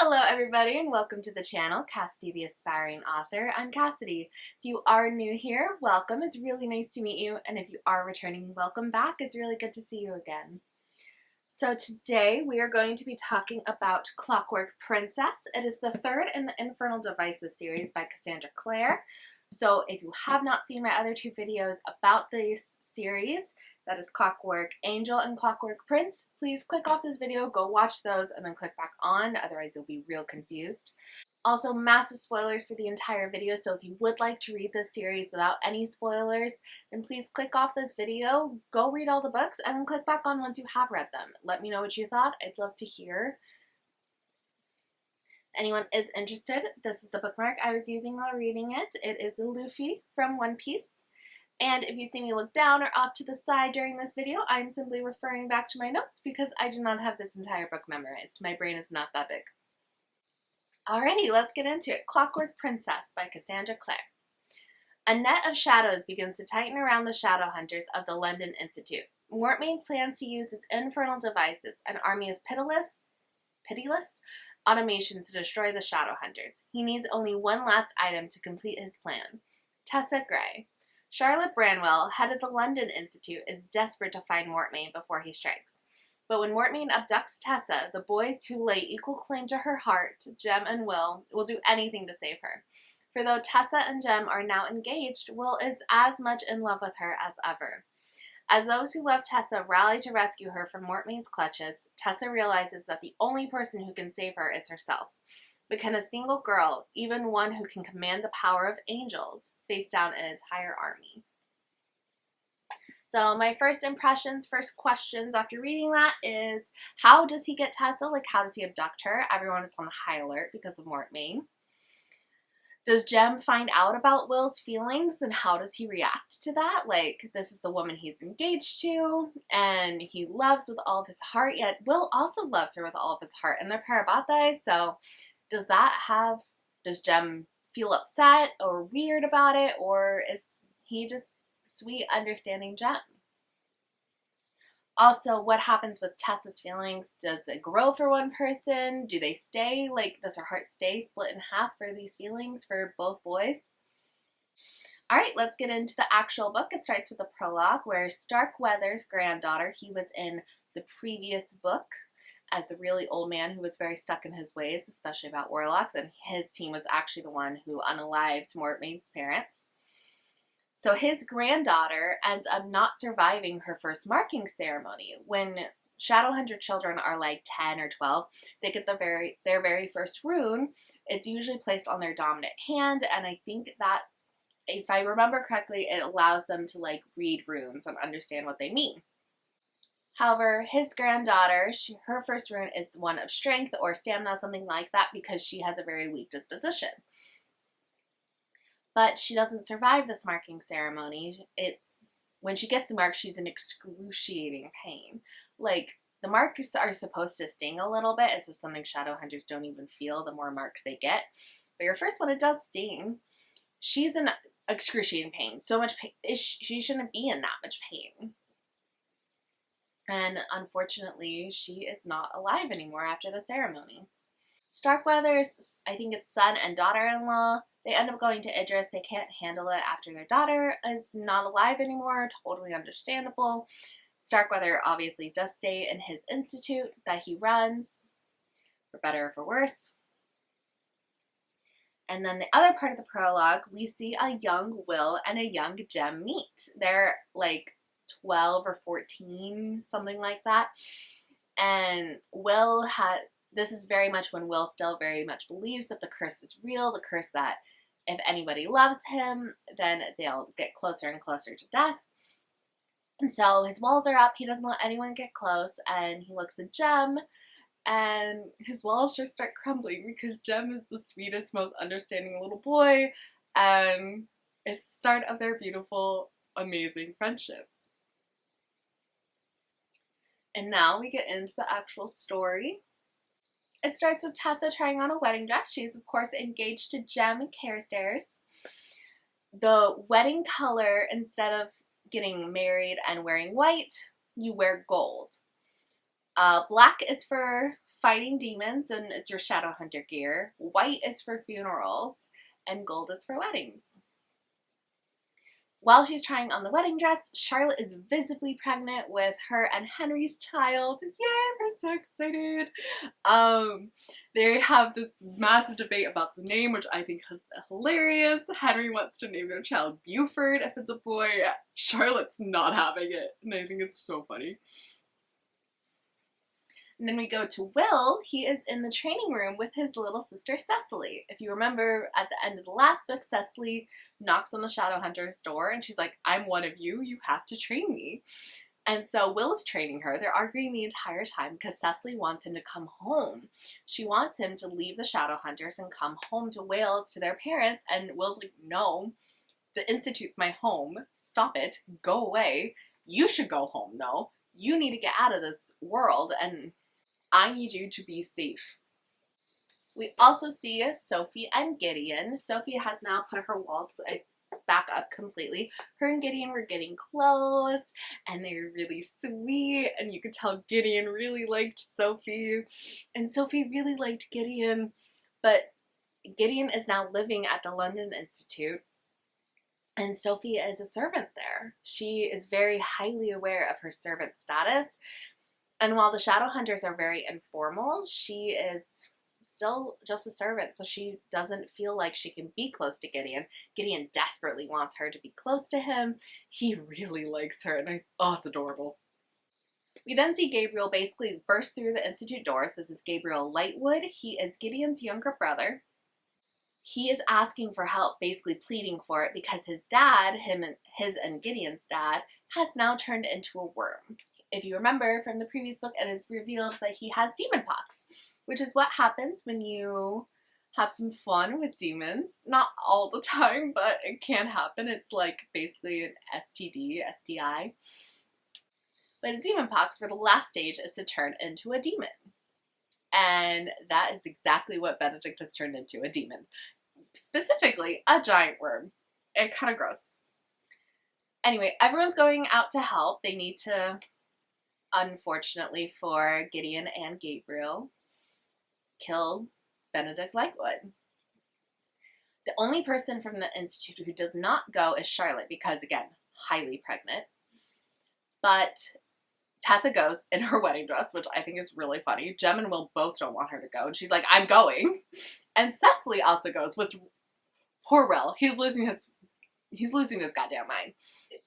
Hello everybody and welcome to the channel, Cassidy the Aspiring Author. I'm Cassidy. If you are new here, welcome. It's really nice to meet you, and if you are returning, welcome back. It's really good to see you again. So today we are going to be talking about Clockwork Princess. It is the third in the Infernal Devices series by Cassandra Clare. So if you have not seen my other two videos about this series, that is Clockwork Angel and Clockwork Prince, please click off this video, go watch those, and then click back on, otherwise you'll be real confused. Also, massive spoilers for the entire video, so if you would like to read this series without any spoilers, then please click off this video, go read all the books, and then click back on once you have read them. Let me know what you thought. I'd love to hear. Anyone is interested, this is the bookmark I was using while reading it. It is Luffy from One Piece. And if you see me look down or off to the side during this video, I'm simply referring back to my notes because I do not have this entire book memorized. My brain is not that big. Alrighty, let's get into it. Clockwork Princess by Cassandra Clare. A net of shadows begins to tighten around the shadow hunters of the London Institute. Mortmain plans to use his infernal devices, an army of pitiless automations to destroy the shadow hunters. He needs only one last item to complete his plan. Tessa Gray. Charlotte Branwell, head of the London Institute, is desperate to find Mortmain before he strikes. But when Mortmain abducts Tessa, the boys who lay equal claim to her heart, Jem and Will do anything to save her. For though Tessa and Jem are now engaged, Will is as much in love with her as ever. As those who love Tessa rally to rescue her from Mortmain's clutches, Tessa realizes that the only person who can save her is herself. But can a single girl, even one who can command the power of angels, face down an entire army? So my first impressions, first questions after reading that is, how does he get Tessa? Like, how does he abduct her? Everyone is on high alert because of Mortmain. Does Jem find out about Will's feelings, and how does he react to that? Like, this is the woman he's engaged to, and he loves with all of his heart, yet Will also loves her with all of his heart, and they're parabatai, so does Jem feel upset or weird about it, or is he just sweet, understanding Jem? Also, what happens with Tessa's feelings? Does it grow for one person? Do they stay? Like, does her heart stay split in half for these feelings for both boys? Alright, let's get into the actual book. It starts with a prologue where Starkweather's granddaughter, he was in the previous book as the really old man who was very stuck in his ways, especially about warlocks, and his team was actually the one who unalived Mortmain's parents. So his granddaughter ends up not surviving her first marking ceremony. When Shadowhunter children are like 10 or 12, they get their very first rune. It's usually placed on their dominant hand, and I think that, if I remember correctly, it allows them to like read runes and understand what they mean. However, his granddaughter, her first rune is the one of strength or stamina, something like that, because she has a very weak disposition. But she doesn't survive this marking ceremony. When she gets marked, she's in excruciating pain. Like, the marks are supposed to sting a little bit. It's just something shadow hunters don't even feel the more marks they get. But your first one, it does sting. She's in excruciating pain. So much pain. She shouldn't be in that much pain. And unfortunately, she is not alive anymore after the ceremony. Starkweather's, I think it's son and daughter-in-law, they end up going to Idris. They can't handle it after their daughter is not alive anymore. Totally understandable. Starkweather obviously does stay in his institute that he runs, for better or for worse. And then the other part of the prologue, we see a young Will and a young Jem meet. They're like 12 or 14, something like that. And this is very much when Will still very much believes that the curse is real, the curse that if anybody loves him, then they'll get closer and closer to death. And so his walls are up, he doesn't let anyone get close, and he looks at Jem, and his walls just start crumbling because Jem is the sweetest, most understanding little boy, and it's the start of their beautiful, amazing friendship. And now we get into the actual story. It starts with Tessa trying on a wedding dress. She's, of course, engaged to Jem Carstairs. The wedding color, instead of getting married and wearing white, you wear gold. Black is for fighting demons, and it's your shadow hunter gear. White is for funerals, and gold is for weddings. While she's trying on the wedding dress, Charlotte is visibly pregnant with her and Henry's child. Yay, we're so excited. They have this massive debate about the name, which I think is hilarious. Henry wants to name their child Buford if it's a boy. Charlotte's not having it, and I think it's so funny. And then we go to Will. He is in the training room with his little sister Cecily. If you remember, at the end of the last book, Cecily knocks on the Shadowhunter's door and she's like, I'm one of you, you have to train me. And so Will is training her. They're arguing the entire time because Cecily wants him to come home. She wants him to leave the Shadowhunters and come home to Wales to their parents. And Will's like, no, the Institute's my home. Stop it. Go away. You should go home, though. You need to get out of this world, and I need you to be safe. We also see Sophie and Gideon. Sophie has now put her walls back up completely. Her and Gideon were getting close, and they're really sweet, and you could tell Gideon really liked Sophie, and Sophie really liked Gideon, but Gideon is now living at the London Institute, and Sophie is a servant there. She is very highly aware of her servant status. And while the Shadowhunters are very informal, she is still just a servant, so she doesn't feel like she can be close to Gideon. Gideon desperately wants her to be close to him. He really likes her, and it's adorable. We then see Gabriel basically burst through the Institute doors. This is Gabriel Lightwood. He is Gideon's younger brother. He is asking for help, basically pleading for it, because his dad, his and Gideon's dad, has now turned into a worm. If you remember from the previous book, it is revealed that he has demon pox, which is what happens when you have some fun with demons. Not all the time, but it can happen. It's like basically an STD, STI. But a demon pox, where the last stage is to turn into a demon. And that is exactly what Benedict has turned into, a demon. Specifically, a giant worm. It's kind of gross. Anyway, everyone's going out to help. They need to, unfortunately for Gideon and Gabriel, kill Benedict Lightwood. The only person from the Institute who does not go is Charlotte because, again, highly pregnant. But Tessa goes in her wedding dress, which I think is really funny. Jem and Will both don't want her to go, and she's like, I'm going. And Cecily also goes, with poor Will. He's losing his goddamn mind.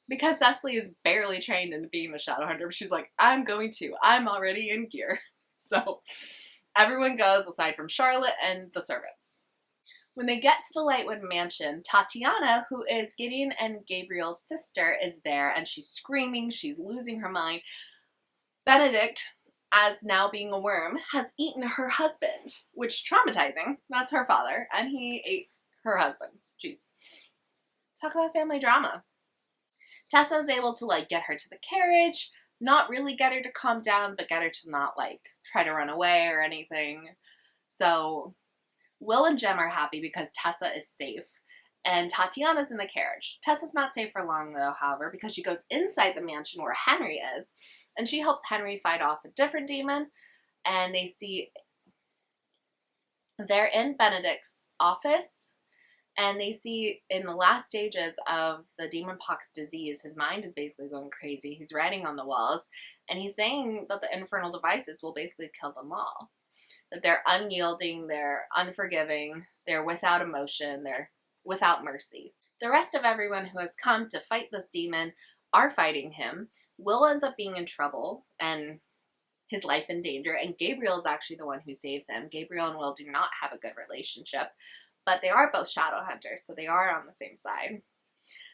Because Cecily is barely trained into being a Shadowhunter, but she's like, I'm going to. I'm already in gear. So everyone goes aside from Charlotte and the servants. When they get to the Lightwood mansion, Tatiana, who is Gideon and Gabriel's sister, is there, and she's screaming. She's losing her mind. Benedict, as now being a worm, has eaten her husband, which traumatizing. That's her father, and he ate her husband. Jeez. Talk about family drama. Tessa is able to get her to the carriage, not really get her to calm down, but get her to not try to run away or anything. So Will and Jem are happy because Tessa is safe, and Tatiana's in the carriage. Tessa's not safe for long though, however, because she goes inside the mansion where Henry is, and she helps Henry fight off a different demon, and they're in Benedict's office, and they see in the last stages of the demon pox disease, his mind is basically going crazy. He's writing on the walls, and he's saying that the infernal devices will basically kill them all. That they're unyielding, they're unforgiving, they're without emotion, they're without mercy. The rest of everyone who has come to fight this demon are fighting him. Will ends up being in trouble and his life in danger, and Gabriel is actually the one who saves him. Gabriel and Will do not have a good relationship, but they are both Shadowhunters, so they are on the same side.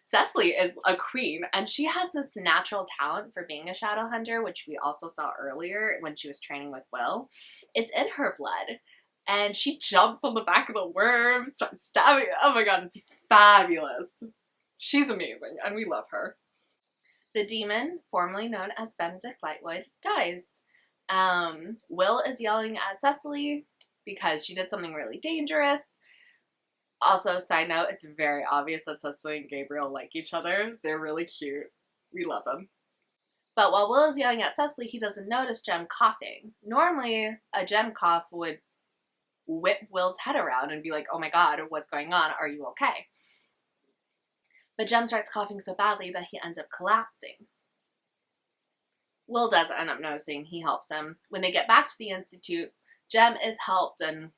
Cecily is a queen, and she has this natural talent for being a Shadowhunter, which we also saw earlier when she was training with Will. It's in her blood, and she jumps on the back of the worm, starts stabbing. Oh my god, it's fabulous. She's amazing, and we love her. The demon, formerly known as Benedict Lightwood, dies. Will is yelling at Cecily because she did something really dangerous. Also, side note, it's very obvious that Cecily and Gabriel like each other. They're really cute. We love them. But while Will is yelling at Cecily, he doesn't notice Jem coughing. Normally, a Jem cough would whip Will's head around and be like, oh my god, what's going on? Are you okay? But Jem starts coughing so badly that he ends up collapsing. Will does end up noticing. He helps him. When they get back to the Institute, Jem is helped and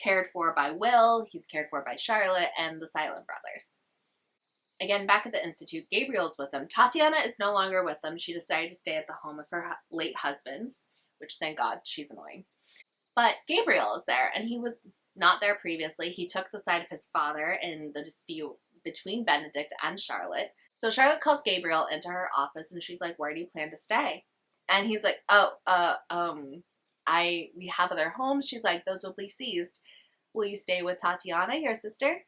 cared for by Will. He's cared for by Charlotte and the Silent Brothers. Again, back at the Institute, Gabriel's with them. Tatiana is no longer with them. She decided to stay at the home of her late husband's, which, thank God, she's annoying. But Gabriel is there, and he was not there previously. He took the side of his father in the dispute between Benedict and Charlotte. So Charlotte calls Gabriel into her office, and she's like, where do you plan to stay? And he's like, we have other homes. She's like, those will be seized. Will you stay with Tatiana, your sister?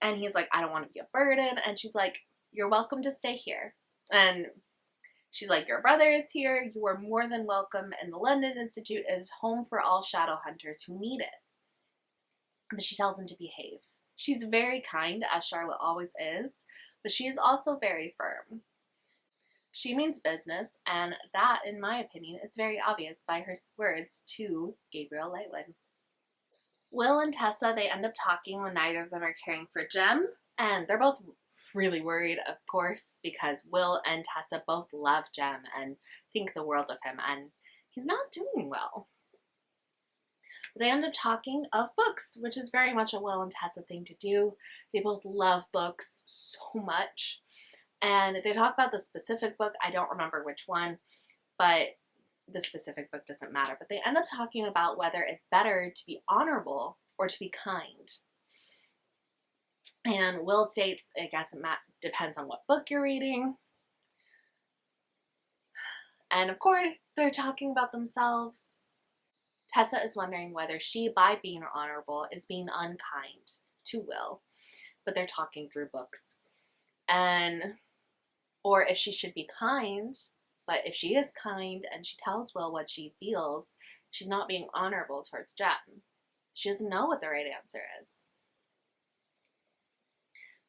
And he's like, I don't want to be a burden. And she's like, you're welcome to stay here. And she's like, your brother is here. You are more than welcome. And the London Institute is home for all shadow hunters who need it. But she tells him to behave. She's very kind, as Charlotte always is, but she is also very firm. She means business, and that, in my opinion, is very obvious by her words to Gabriel Lightwood. Will and Tessa, they end up talking when neither of them are caring for Jem, and they're both really worried, of course, because Will and Tessa both love Jem and think the world of him, and he's not doing well. They end up talking of books, which is very much a Will and Tessa thing to do. They both love books so much, and they talk about the specific book. I don't remember which one, but the specific book doesn't matter, but they end up talking about whether it's better to be honorable or to be kind. And Will states, I guess it depends on what book you're reading. And of course, they're talking about themselves. Tessa is wondering whether she, by being honorable, is being unkind to Will, but they're talking through books. Or if she should be kind, but if she is kind and she tells Will what she feels, she's not being honorable towards Jem. She doesn't know what the right answer is.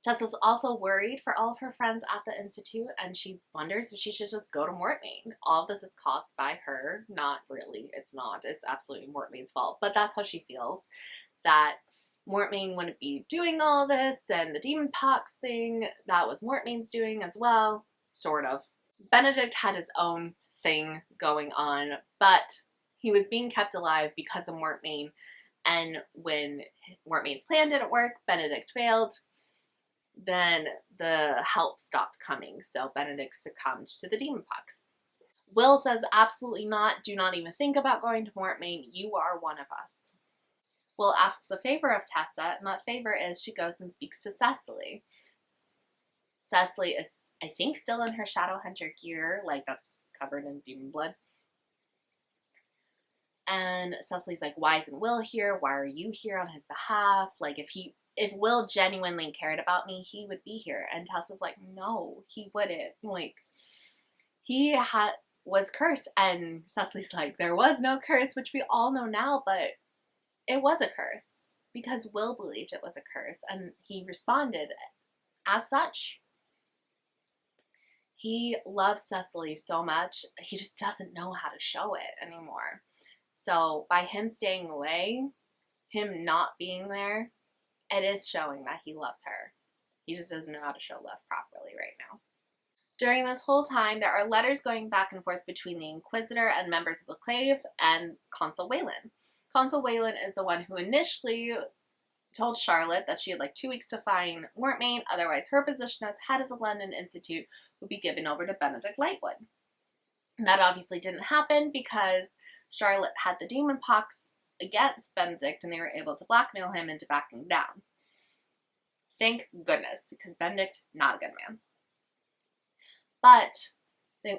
Tessa's also worried for all of her friends at the Institute, and she wonders if she should just go to Mortmain. All of this is caused by her. Not really. It's not. It's absolutely Mortmain's fault. But that's how she feels, that Mortmain wouldn't be doing all this, and the demon pox thing, that was Mortmain's doing as well. Sort of. Benedict had his own thing going on, but he was being kept alive because of Mortmain, and when Mortmain's plan didn't work, Benedict failed, then the help stopped coming, so Benedict succumbed to the demon pox. Will says, absolutely not, do not even think about going to Mortmain, you are one of us. Will asks a favor of Tessa, and that favor is she goes and speaks to Cecily. Cecily is, I think, still in her shadow hunter gear, like that's covered in demon blood. And Cecily's like, why isn't Will here? Why are you here on his behalf? Like, if Will genuinely cared about me, he would be here. And Tessa's like, no, he wouldn't. Like, he was cursed. And Cecily's like, there was no curse, which we all know now, but it was a curse because Will believed it was a curse, and he responded as such. He loves Cecily so much, he just doesn't know how to show it anymore. So by him staying away, him not being there, it is showing that he loves her. He just doesn't know how to show love properly right now. During this whole time, there are letters going back and forth between the Inquisitor and members of the Clave and Consul Wayland. Consul Wayland is the one who initially told Charlotte that she had like 2 weeks to find Mortmain, otherwise her position as head of the London Institute would be given over to Benedict Lightwood. And that obviously didn't happen because Charlotte had the demon pox against Benedict and they were able to blackmail him into backing down. Thank goodness, because Benedict, not a good man. But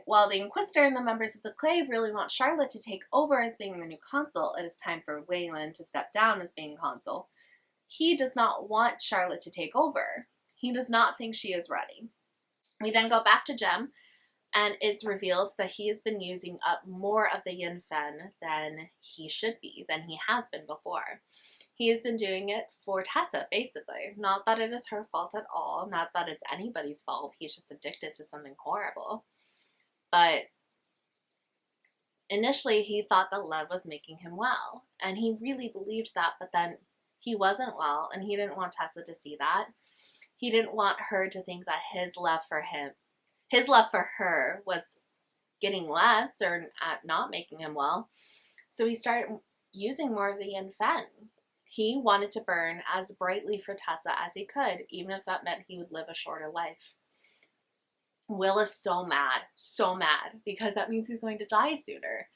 while the Inquisitor and the members of the Clave really want Charlotte to take over as being the new consul, it is time for Wayland to step down as being consul. He does not want Charlotte to take over. He does not think she is ready. We then go back to Jem, and it's revealed that he has been using up more of the Yin Fen than he should be, than he has been before. He has been doing it for Tessa, basically. Not that it is her fault at all, not that it's anybody's fault. He's just addicted to something horrible. But Initially, he thought that love was making him well, and he really believed that, but then he wasn't well, and he didn't want Tessa to see that. He didn't want her to think that his love for her was getting less or not making him well. So he started using more of the Yin-Fen. He wanted to burn as brightly for Tessa as he could, even if that meant he would live a shorter life. Will is so mad, because that means he's going to die sooner.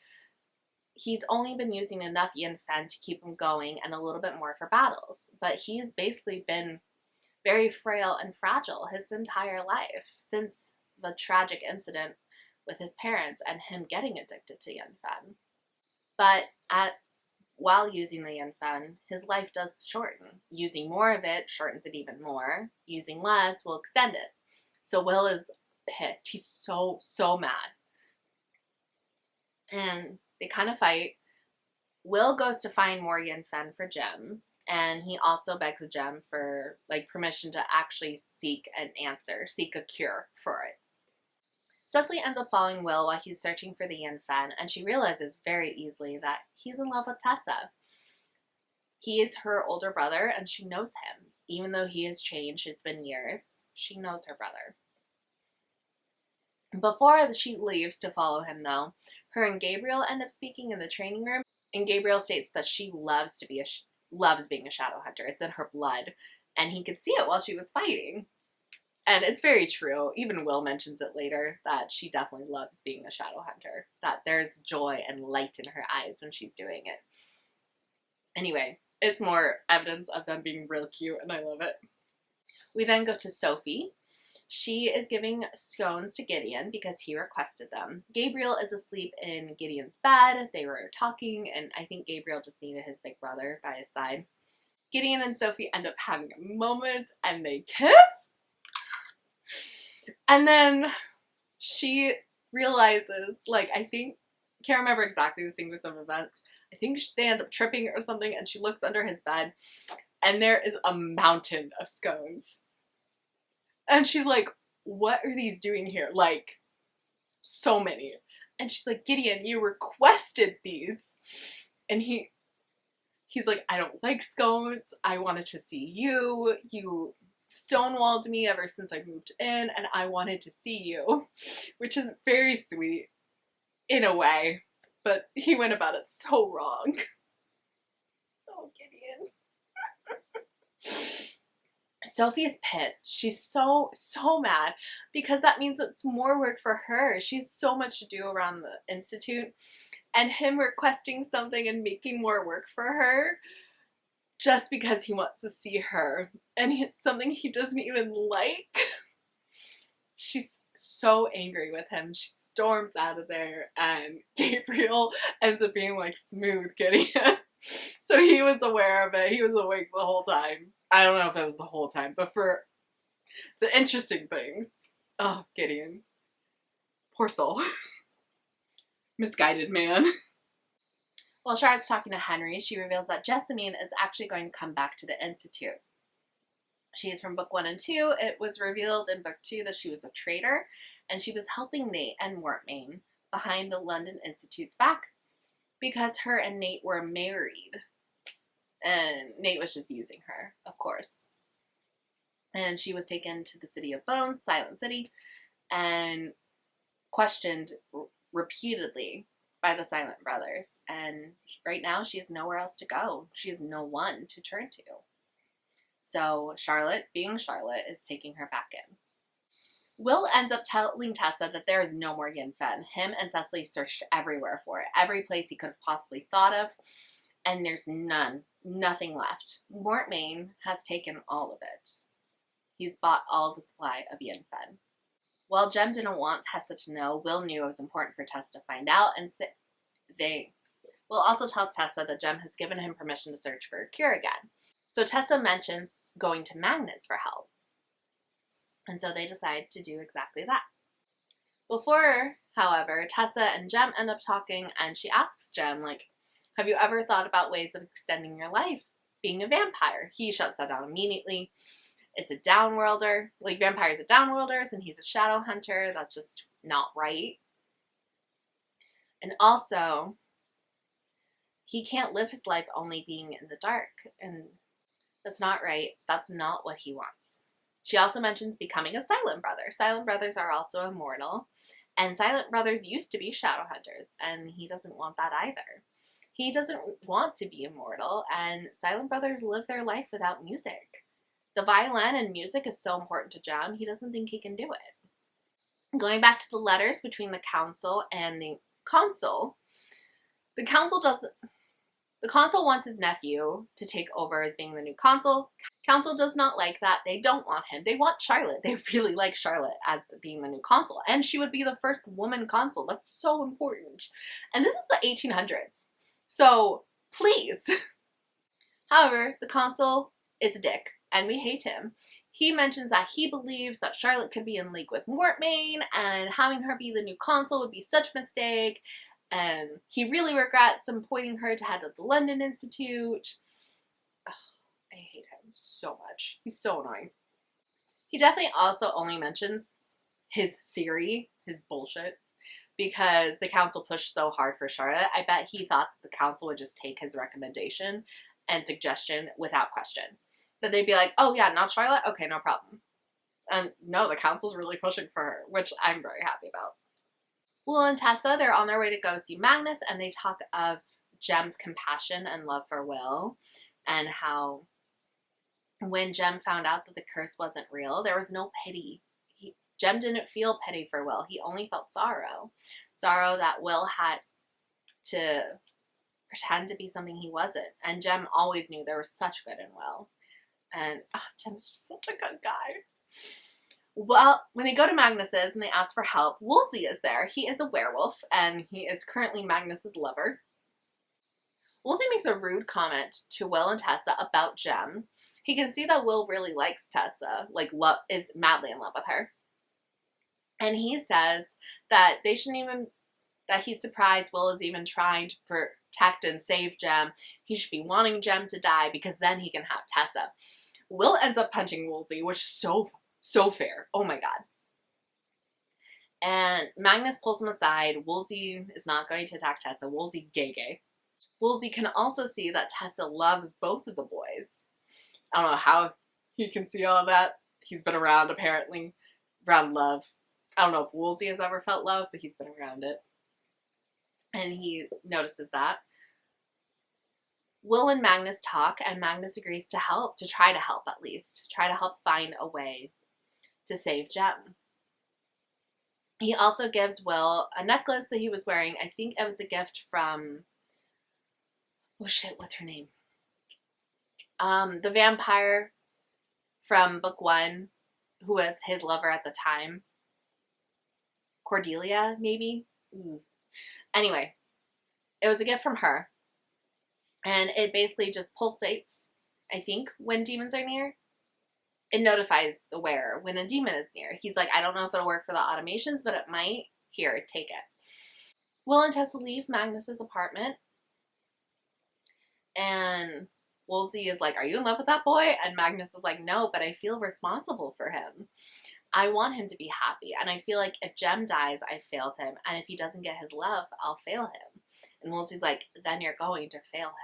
He's only been using enough Yin-Fen to keep him going and a little bit more for battles, but he's basically been very frail and fragile his entire life since the tragic incident with his parents and him getting addicted to Yin-Fen. But while using the Yin-Fen, his life does shorten. Using more of it shortens it even more. Using less will extend it. So Will is pissed. He's so mad. And they kind of fight. Will goes to find more Yin-Fen for Jem, and he also begs Jem for permission to actually seek a cure for it. Cecily ends up following Will while he's searching for the Yin-Fen, and she realizes very easily that he's in love with Tessa. He is her older brother, and she knows him. Even though he has changed, it's been years, she knows her brother. Before she leaves to follow him, though, her and Gabriel end up speaking in the training room, and Gabriel states that she loves being a shadow hunter. It's in her blood, and he could see it while she was fighting. And it's very true. Even Will mentions it later, that she definitely loves being a shadow hunter, that there's joy and light in her eyes when she's doing it. Anyway, it's more evidence of them being real cute, and I love it. We then go to Sophie. She is giving scones to Gideon because he requested them. Gabriel is asleep in Gideon's bed. They were talking, and I think Gabriel just needed his big brother by his side. Gideon and Sophie end up having a moment, and they kiss. And then she realizes, can't remember exactly the sequence of events. I think they end up tripping or something, and she looks under his bed, and there is a mountain of scones. And she's like, what are these doing here? So many. And she's like, Gideon, you requested these. And he's like, I don't like scones. I wanted to see you. You stonewalled me ever since I moved in, and I wanted to see you. Which is very sweet, in a way. But he went about it so wrong. Oh, Gideon. Sophie is pissed. She's so mad because that means it's more work for her. She has so much to do around the Institute, and him requesting something and making more work for her just because he wants to see her, and it's something he doesn't even like. She's so angry with him. She storms out of there, and Gabriel ends up being smooth Gideon. So he was aware of it. He was awake the whole time. I don't know if it was the whole time, but for the interesting things. Oh, Gideon. Poor soul. Misguided man. While Charlotte's talking to Henry, she reveals that Jessamine is actually going to come back to the Institute. She is from book 1 and 2. It was revealed in book 2 that she was a traitor, and she was helping Nate and Mortmain behind the London Institute's back because her and Nate were married. And Nate was just using her, of course. And she was taken to the City of Bones, Silent City, and questioned repeatedly by the Silent Brothers. And right now, she has nowhere else to go. She has no one to turn to. So Charlotte, being Charlotte, is taking her back in. Will ends up telling Tessa that there is no more Yin-Fen. Him and Cecily searched everywhere for it. Every place he could have possibly thought of. And there's nothing left. Mortmain has taken all of it. He's bought all the supply of Yin-Fen. While Jem didn't want Tessa to know, Will knew it was important for Tessa to find out, and Will also tells Tessa that Jem has given him permission to search for a cure again. So Tessa mentions going to Magnus for help. And so they decide to do exactly that. Before, however, Tessa and Jem end up talking, and she asks Jem, have you ever thought about ways of extending your life? Being a vampire. He shuts that down immediately. It's a downworlder. Vampires are downworlders, and he's a shadow hunter. That's just not right. And also, he can't live his life only being in the dark. And that's not right. That's not what he wants. She also mentions becoming a silent brother. Silent brothers are also immortal. And silent brothers used to be shadow hunters. And he doesn't want that either. He doesn't want to be immortal. And silent brothers live their life without music. The violin and music is so important to Jem, he doesn't think he can do it. Going back to the letters between the council and the consul, the council wants his nephew to take over as being the new consul. Council does not like that. They don't want him. They want Charlotte. They really like Charlotte as being the new consul. And she would be the first woman consul. That's so important. And this is the 1800s. So, please. However, the consul is a dick. And we hate him. He mentions that he believes that Charlotte could be in league with Mortmain, and having her be the new consul would be such a mistake, and he really regrets appointing her to head of the London Institute. Ugh, I hate him so much. He's so annoying. He definitely also only mentions his theory, his bullshit, because the council pushed so hard for Charlotte. I bet he thought that the council would just take his recommendation and suggestion without question. That they'd be like, oh yeah, not Charlotte? Okay, no problem. And no, the council's really pushing for her, which I'm very happy about. Will and Tessa, they're on their way to go see Magnus, and they talk of Jem's compassion and love for Will, and how when Jem found out that the curse wasn't real, there was no pity. Jem didn't feel pity for Will. He only felt sorrow. Sorrow that Will had to pretend to be something he wasn't. And Jem always knew there was such good in Will. And Jem's just such a good guy. Well, when they go to Magnus's and they ask for help, Wolsey is there. He is a werewolf, and he is currently Magnus's lover. Wolsey makes a rude comment to Will and Tessa about Jem. He can see that Will really likes Tessa, is madly in love with her. And he says that that he's surprised Will is even trying to protect and save Jem. He should be wanting Jem to die because then he can have Tessa. Will ends up punching Wolsey, which is so fair. Oh my god. And Magnus pulls him aside. Wolsey is not going to attack Tessa. Wolsey gay. Wolsey can also see that Tessa loves both of the boys. I don't know how he can see all of that. He's been around, apparently, around love. I don't know if Wolsey has ever felt love, but he's been around it. And he notices that. Will and Magnus talk, and Magnus agrees to help, to try to help at least. Try to help find a way to save Jem. He also gives Will a necklace that he was wearing. I think it was a gift from... oh shit, what's her name? The vampire from book 1, who was his lover at the time. Cordelia, maybe? Anyway, it was a gift from her. And it basically just pulsates, I think, when demons are near. It notifies the wearer when a demon is near. He's like, I don't know if it'll work for the automations, but it might. Here, take it. Will and Tessa leave Magnus's apartment. And Wolsey is like, are you in love with that boy? And Magnus is like, no, but I feel responsible for him. I want him to be happy. And I feel like if Jem dies, I failed him. And if he doesn't get his love, I'll fail him. And Wolsey's like, then you're going to fail him.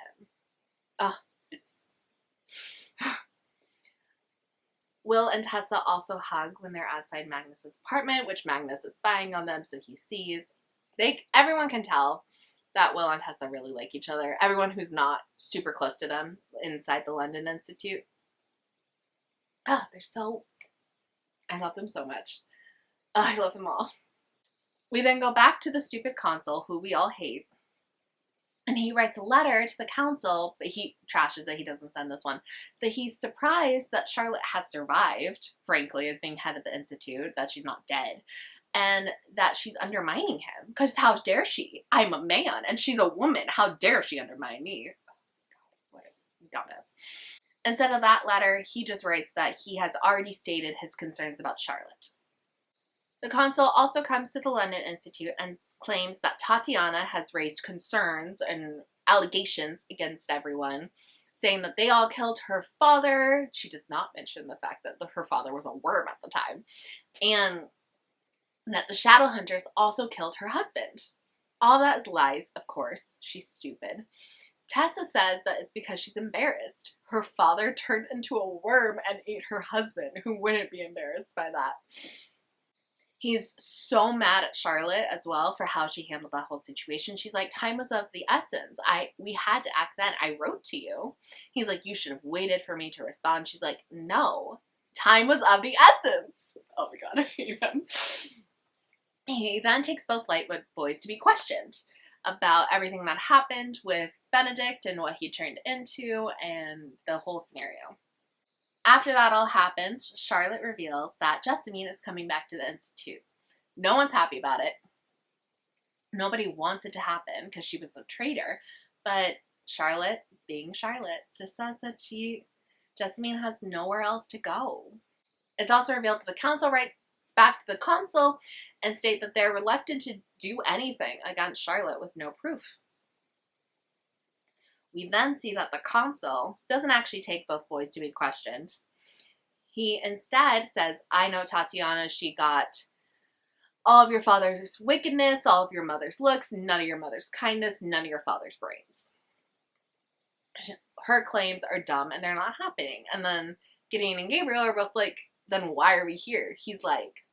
Will and Tessa also hug when they're outside Magnus's apartment, which Magnus is spying on them, so he sees. Everyone can tell that Will and Tessa really like each other. Everyone who's not super close to them inside the London Institute. I love them so much. I love them all. We then go back to the stupid consul, who we all hate. And he writes a letter to the council, but he trashes it, he doesn't send this one, that he's surprised that Charlotte has survived, frankly, as being head of the Institute, that she's not dead, and that she's undermining him. Because how dare she? I'm a man, and she's a woman. How dare she undermine me? Oh, God, what a dumbass. Instead of that letter, he just writes that he has already stated his concerns about Charlotte. The consul also comes to the London Institute and claims that Tatiana has raised concerns and allegations against everyone, saying that they all killed her father. She does not mention the fact that her father was a worm at the time. And that the Shadowhunters also killed her husband. All that is lies, of course. She's stupid. Tessa says that it's because she's embarrassed. Her father turned into a worm and ate her husband. Who wouldn't be embarrassed by that? He's so mad at Charlotte as well for how she handled that whole situation. She's like, time was of the essence. We had to act then. I wrote to you. He's like, you should have waited for me to respond. She's like, no, time was of the essence. Oh my God, I hate him. He then takes both Lightwood boys to be questioned about everything that happened with Benedict and what he turned into and the whole scenario. After that all happens, Charlotte reveals that Jessamine is coming back to the Institute. No one's happy about it. Nobody wants it to happen because she was a traitor. But Charlotte, being Charlotte, just says that Jessamine has nowhere else to go. It's also revealed that the council writes back to the consul and state that they're reluctant to do anything against Charlotte with no proof. We then see that the consul doesn't actually take both boys to be questioned. He instead says, I know Tatiana, she got all of your father's wickedness, all of your mother's looks, none of your mother's kindness, none of your father's brains. Her claims are dumb and they're not happening. And then Gideon and Gabriel are both like, then why are we here? He's like,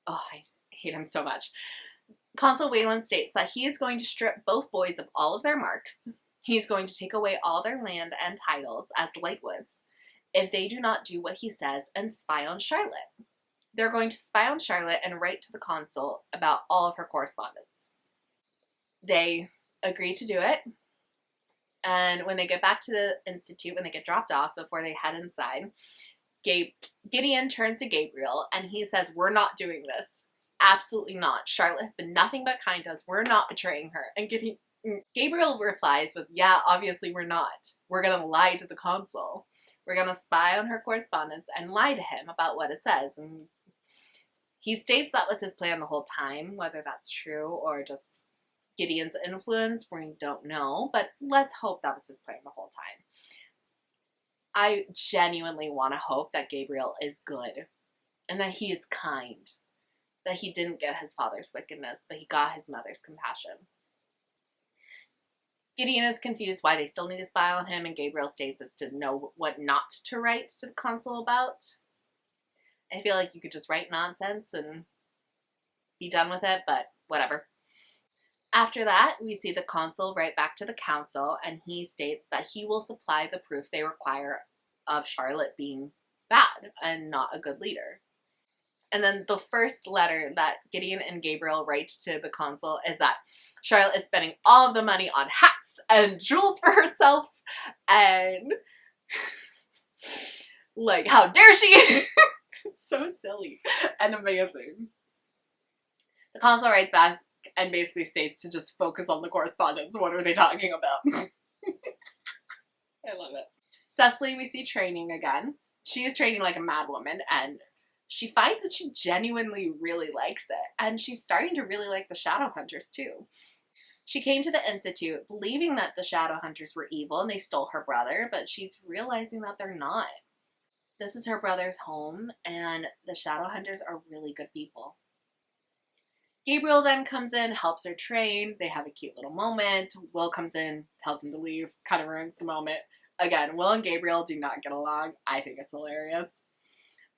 oh, I hate him so much. Consul Wayland states that he is going to strip both boys of all of their marks. He's going to take away all their land and titles as Lightwoods if they do not do what he says and spy on Charlotte. They're going to spy on Charlotte and write to the consul about all of her correspondence. They agree to do it. And when they get back to the Institute, when they get dropped off before they head inside, Gideon turns to Gabriel and he says, we're not doing this. Absolutely not. Charlotte has been nothing but kind to us. We're not betraying her. And Gabriel replies with, yeah, obviously we're not. We're going to lie to the consul. We're going to spy on her correspondence and lie to him about what it says. And he states that was his plan the whole time. Whether that's true or just Gideon's influence, we don't know. But let's hope that was his plan the whole time. I genuinely want to hope that Gabriel is good and that he is kind. That he didn't get his father's wickedness, but he got his mother's compassion. Gideon is confused why they still need to spy on him, and Gabriel states as to know what not to write to the consul about. I feel like you could just write nonsense and be done with it, but whatever. After that, we see the consul write back to the council, and he states that he will supply the proof they require of Charlotte being bad and not a good leader. And then the first letter that Gideon and Gabriel write to the consul is that Charlotte is spending all of the money on hats and jewels for herself, and like, how dare she? It's so silly and amazing. The consul writes back and basically states to just focus on the correspondence. What are they talking about? I love it. Cecily, we see training again. She is training like a mad woman, and she finds that she genuinely really likes it, and she's starting to really like the Shadowhunters too. She came to the Institute believing that the Shadowhunters were evil and they stole her brother, but she's realizing that they're not. This is her brother's home, and the Shadowhunters are really good people. Gabriel then comes in, helps her train. They have a cute little moment. Will comes in, tells him to leave, kind of ruins the moment. Again, Will and Gabriel do not get along. I think it's hilarious.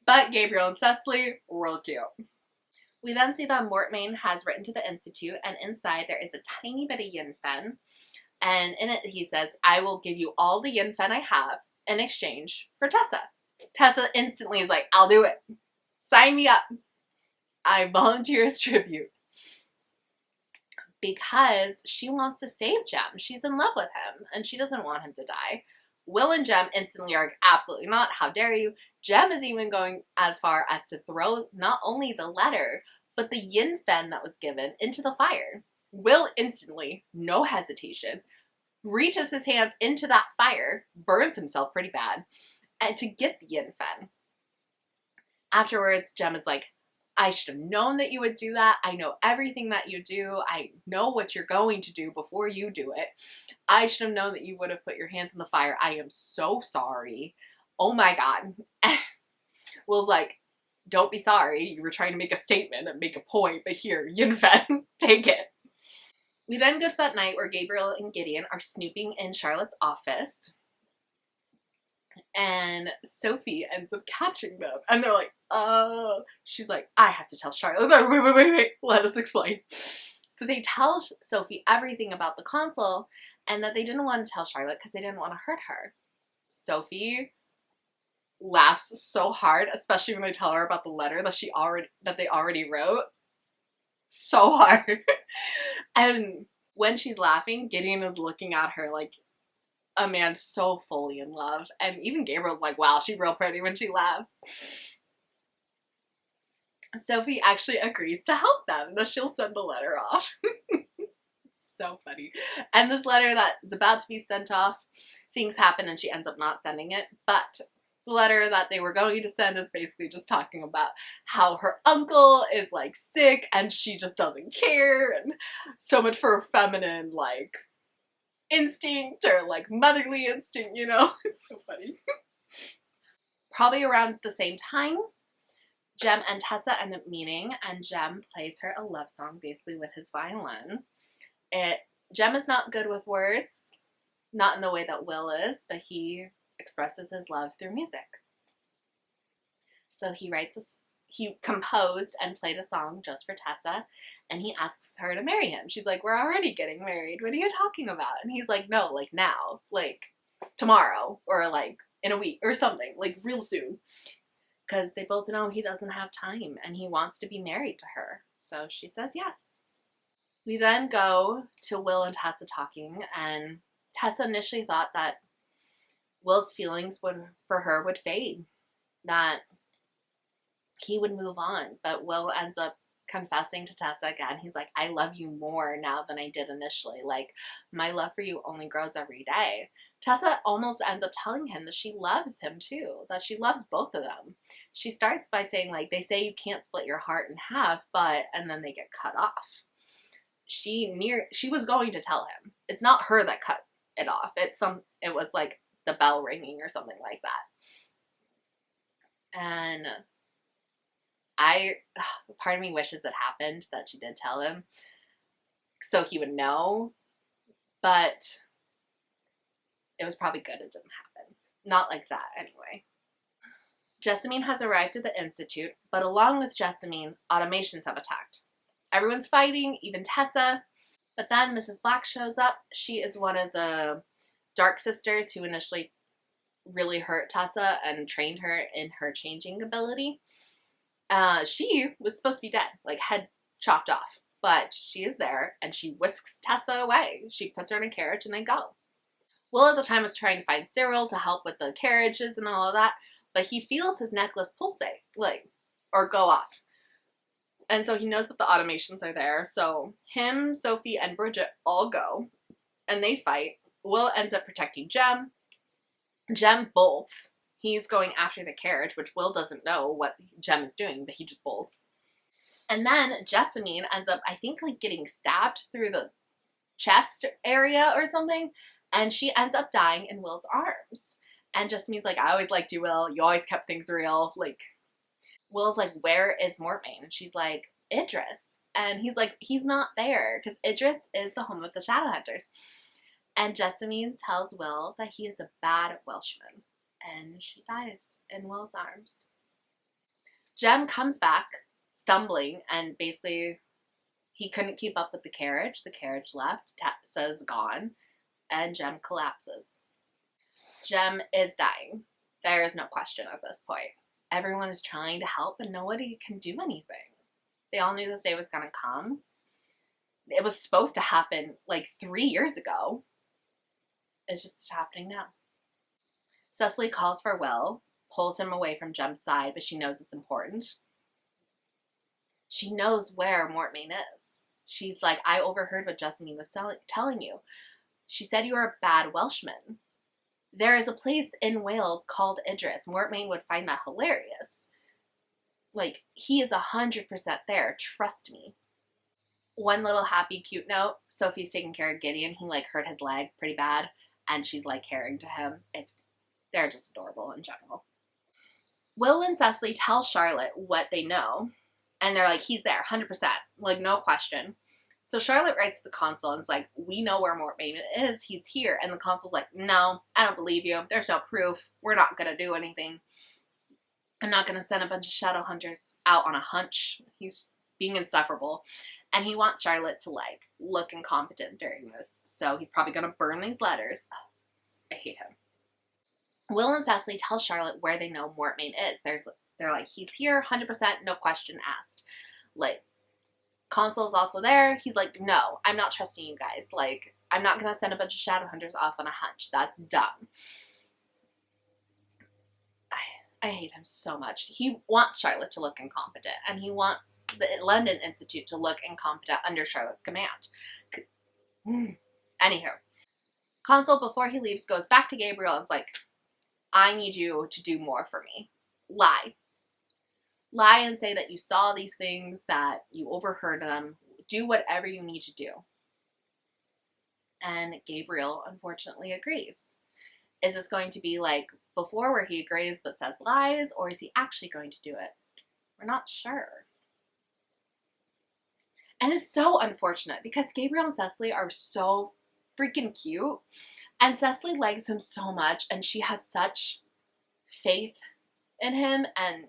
But Gabriel and Cecily, real cute. We then see that Mortmain has written to the Institute, and inside there is a tiny bit of yin-fen. And in it he says, I will give you all the yin-fen I have in exchange for Tessa. Tessa instantly is like, I'll do it. Sign me up. I volunteer as tribute. Because she wants to save Jem. She's in love with him, and she doesn't want him to die. Will and Jem instantly are absolutely not. How dare you? Jem is even going as far as to throw not only the letter, but the yin-fen that was given into the fire. Will instantly, no hesitation, reaches his hands into that fire, burns himself pretty bad, and to get the yin-fen. Afterwards, Jem is like, I should have known that you would do that. I know everything that you do. I know what you're going to do before you do it. I should have known that you would have put your hands in the fire. I am so sorry. Oh my God. Will's like, don't be sorry. You were trying to make a statement and make a point, but here, yin-fen, take it. We then go to that night where Gabriel and Gideon are snooping in Charlotte's office. And Sophie ends up catching them. And they're like, oh. She's like, I have to tell Charlotte. Wait. Let us explain. So they tell Sophie everything about the console and that they didn't want to tell Charlotte because they didn't want to hurt her. Sophie laughs so hard, especially when they tell her about the letter that they already wrote. So hard. And when she's laughing, Gideon is looking at her like a man so fully in love. And even Gabriel's like, wow, she's real pretty when she laughs. Sophie actually agrees to help them, that she'll send the letter off. It's so funny. And this letter that is about to be sent off, things happen and she ends up not sending it. But the letter that they were going to send is basically just talking about how her uncle is like sick and she just doesn't care, and so much for feminine like instinct or like motherly instinct, you know? It's so funny. Probably around the same time, Jem and Tessa end up meeting, and Jem plays her a love song basically with his violin. Jem is not good with words, not in the way that Will is, but he expresses his love through music. So he composed and played a song just for Tessa, and he asks her to marry him. She's like, we're already getting married. What are you talking about? And he's like, no, like now, like tomorrow, or like in a week or something, like real soon. Because they both know he doesn't have time and he wants to be married to her. So she says yes. We then go to Will and Tessa talking, and Tessa initially thought that Will's feelings for her would fade, that he would move on, but Will ends up confessing to Tessa again. He's like, I love you more now than I did initially. Like, my love for you only grows every day. Tessa almost ends up telling him that she loves him too, that she loves both of them. She starts by saying, like, they say you can't split your heart in half, and then they get cut off. She was going to tell him. It's not her that cut it off. It was like the bell ringing or something like that. And part of me wishes it happened, that she did tell him, so he would know, but it was probably good it didn't happen. Not like that, anyway. Jessamine has arrived at the Institute, but along with Jessamine, automations have attacked. Everyone's fighting, even Tessa, but then Mrs. Black shows up. She is one of the Dark Sisters who initially really hurt Tessa and trained her in her changing ability. She was supposed to be dead, like head chopped off, but she is there and she whisks Tessa away. She puts her in a carriage and they go. Will at the time was trying to find Cyril to help with the carriages and all of that, but he feels his necklace pulsate, or go off. And so he knows that the automations are there, so him, Sophie, and Bridget all go, and they fight. Will ends up protecting Jem. Jem bolts. He's going after the carriage, which Will doesn't know what Jem is doing, but he just bolts. And then Jessamine ends up, I think, like getting stabbed through the chest area or something, and she ends up dying in Will's arms. And Jessamine's like, I always liked you, Will. You always kept things real. Like, Will's like, where is Mortmain? And she's like, Idris. And he's like, he's not there, because Idris is the home of the Shadowhunters. And Jessamine tells Will that he is a bad Welshman. And she dies in Will's arms. Jem comes back, stumbling, and basically he couldn't keep up with the carriage. The carriage left, Tessa's gone, and Jem collapses. Jem is dying. There is no question at this point. Everyone is trying to help, and nobody can do anything. They all knew this day was going to come. It was supposed to happen like 3 years ago. It's just happening now. Cecily calls for Will, pulls him away from Jem's side, but she knows it's important. She knows where Mortmain is. She's like, I overheard what Jessamine was telling you. She said you are a bad Welshman. There is a place in Wales called Idris. Mortmain would find that hilarious. Like, he is 100% there. Trust me. One little happy, cute note. Sophie's taking care of Gideon. He, hurt his leg pretty bad, and she's, caring to him. They're just adorable in general. Will and Cecily tell Charlotte what they know, and they're like, he's there, 100%. No question. So Charlotte writes to the consul and is like, we know where Mortmain is. He's here. And the consul's like, no, I don't believe you. There's no proof. We're not going to do anything. I'm not going to send a bunch of shadow hunters out on a hunch. He's being insufferable. And he wants Charlotte to, like, look incompetent during this. So he's probably going to burn these letters. I hate him. Will and Cecily tell Charlotte where they know Mortmain is. They're like, he's here, 100%, no question asked. Like, Consul's also there. He's like, no, I'm not trusting you guys. Like, I'm not going to send a bunch of shadow hunters off on a hunch. That's dumb. I hate him so much. He wants Charlotte to look incompetent, and he wants the London Institute to look incompetent under Charlotte's command. Anywho, Consul, before he leaves, goes back to Gabriel and is like, I need you to do more for me. Lie. Lie and say that you saw these things, that you overheard them. Do whatever you need to do. And Gabriel, unfortunately, agrees. Is this going to be like before where he agrees but says lies, or is he actually going to do it? We're not sure. And it's so unfortunate because Gabriel and Cecily are so freaking cute, and Cecily likes him so much, and she has such faith in him, and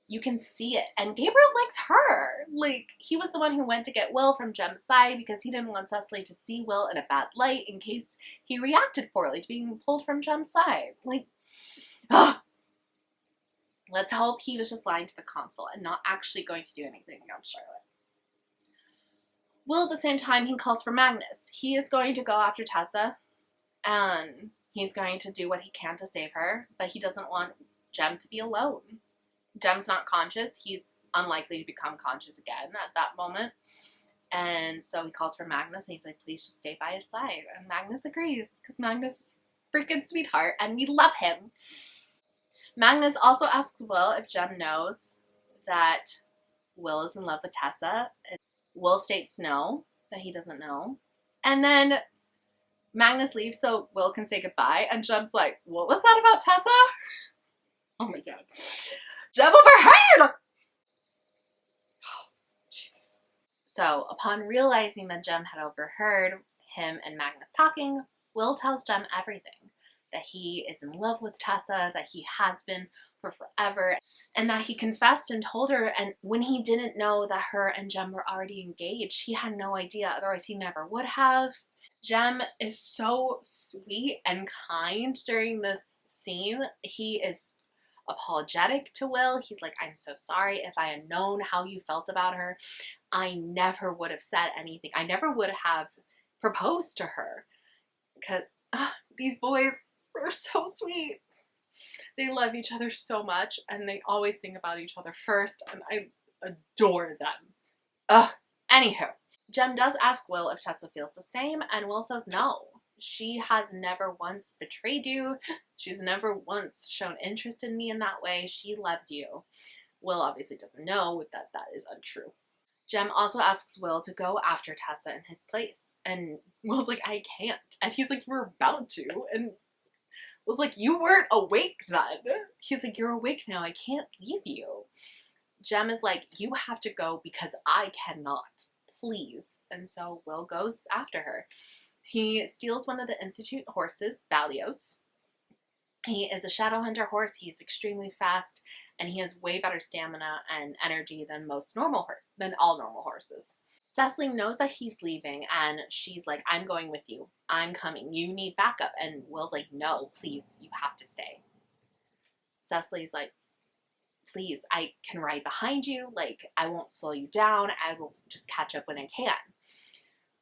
you can see it. And Gabriel likes her. Like, he was the one who went to get Will from Jem's side because he didn't want Cecily to see Will in a bad light in case he reacted poorly to being pulled from Jem's side. Like, let's hope he was just lying to the consul and not actually going to do anything against Charlotte. Will, at the same time, he calls for Magnus. He is going to go after Tessa, and he's going to do what he can to save her, but he doesn't want Jem to be alone. Jem's not conscious. He's unlikely to become conscious again at that moment. And so he calls for Magnus, and he's like, please just stay by his side. And Magnus agrees, because Magnus is a freaking sweetheart, and we love him. Magnus also asks Will if Jem knows that Will is in love with Tessa. Will states no, that he doesn't know. And then Magnus leaves so Will can say goodbye, and Jem's like, what was that about Tessa? Oh my god. Jem overheard! Jesus. So, upon realizing that Jem had overheard him and Magnus talking, Will tells Jem everything. That he is in love with Tessa, that he has been for forever, and that he confessed and told her, and when he didn't know that her and Jem were already engaged, he had no idea, otherwise he never would have. Jem is so sweet and kind during this scene. He is apologetic to Will. He's like, I'm so sorry. If I had known how you felt about her, I never would have said anything. I never would have proposed to her. Because these boys are so sweet. They love each other so much, and they always think about each other first, and I adore them. Anywho, Jem does ask Will if Tessa feels the same, and Will says no. She has never once betrayed you. She's never once shown interest in me in that way. She loves you. Will obviously doesn't know that that is untrue. Jem also asks Will to go after Tessa in his place. And Will's like, I can't. And he's like, you're about to. And Will's like, you weren't awake then. He's like, you're awake now. I can't leave you. Jem is like, you have to go because I cannot. Please. And so Will goes after her. He steals one of the Institute horses, Balios. He is a shadow hunter horse. He's extremely fast, and he has way better stamina and energy than all normal horses. Cecily knows that he's leaving, and she's like, I'm going with you. I'm coming. You need backup. And Will's like, no, please, you have to stay. Cecily's like, please, I can ride behind you. Like, I won't slow you down. I will just catch up when I can.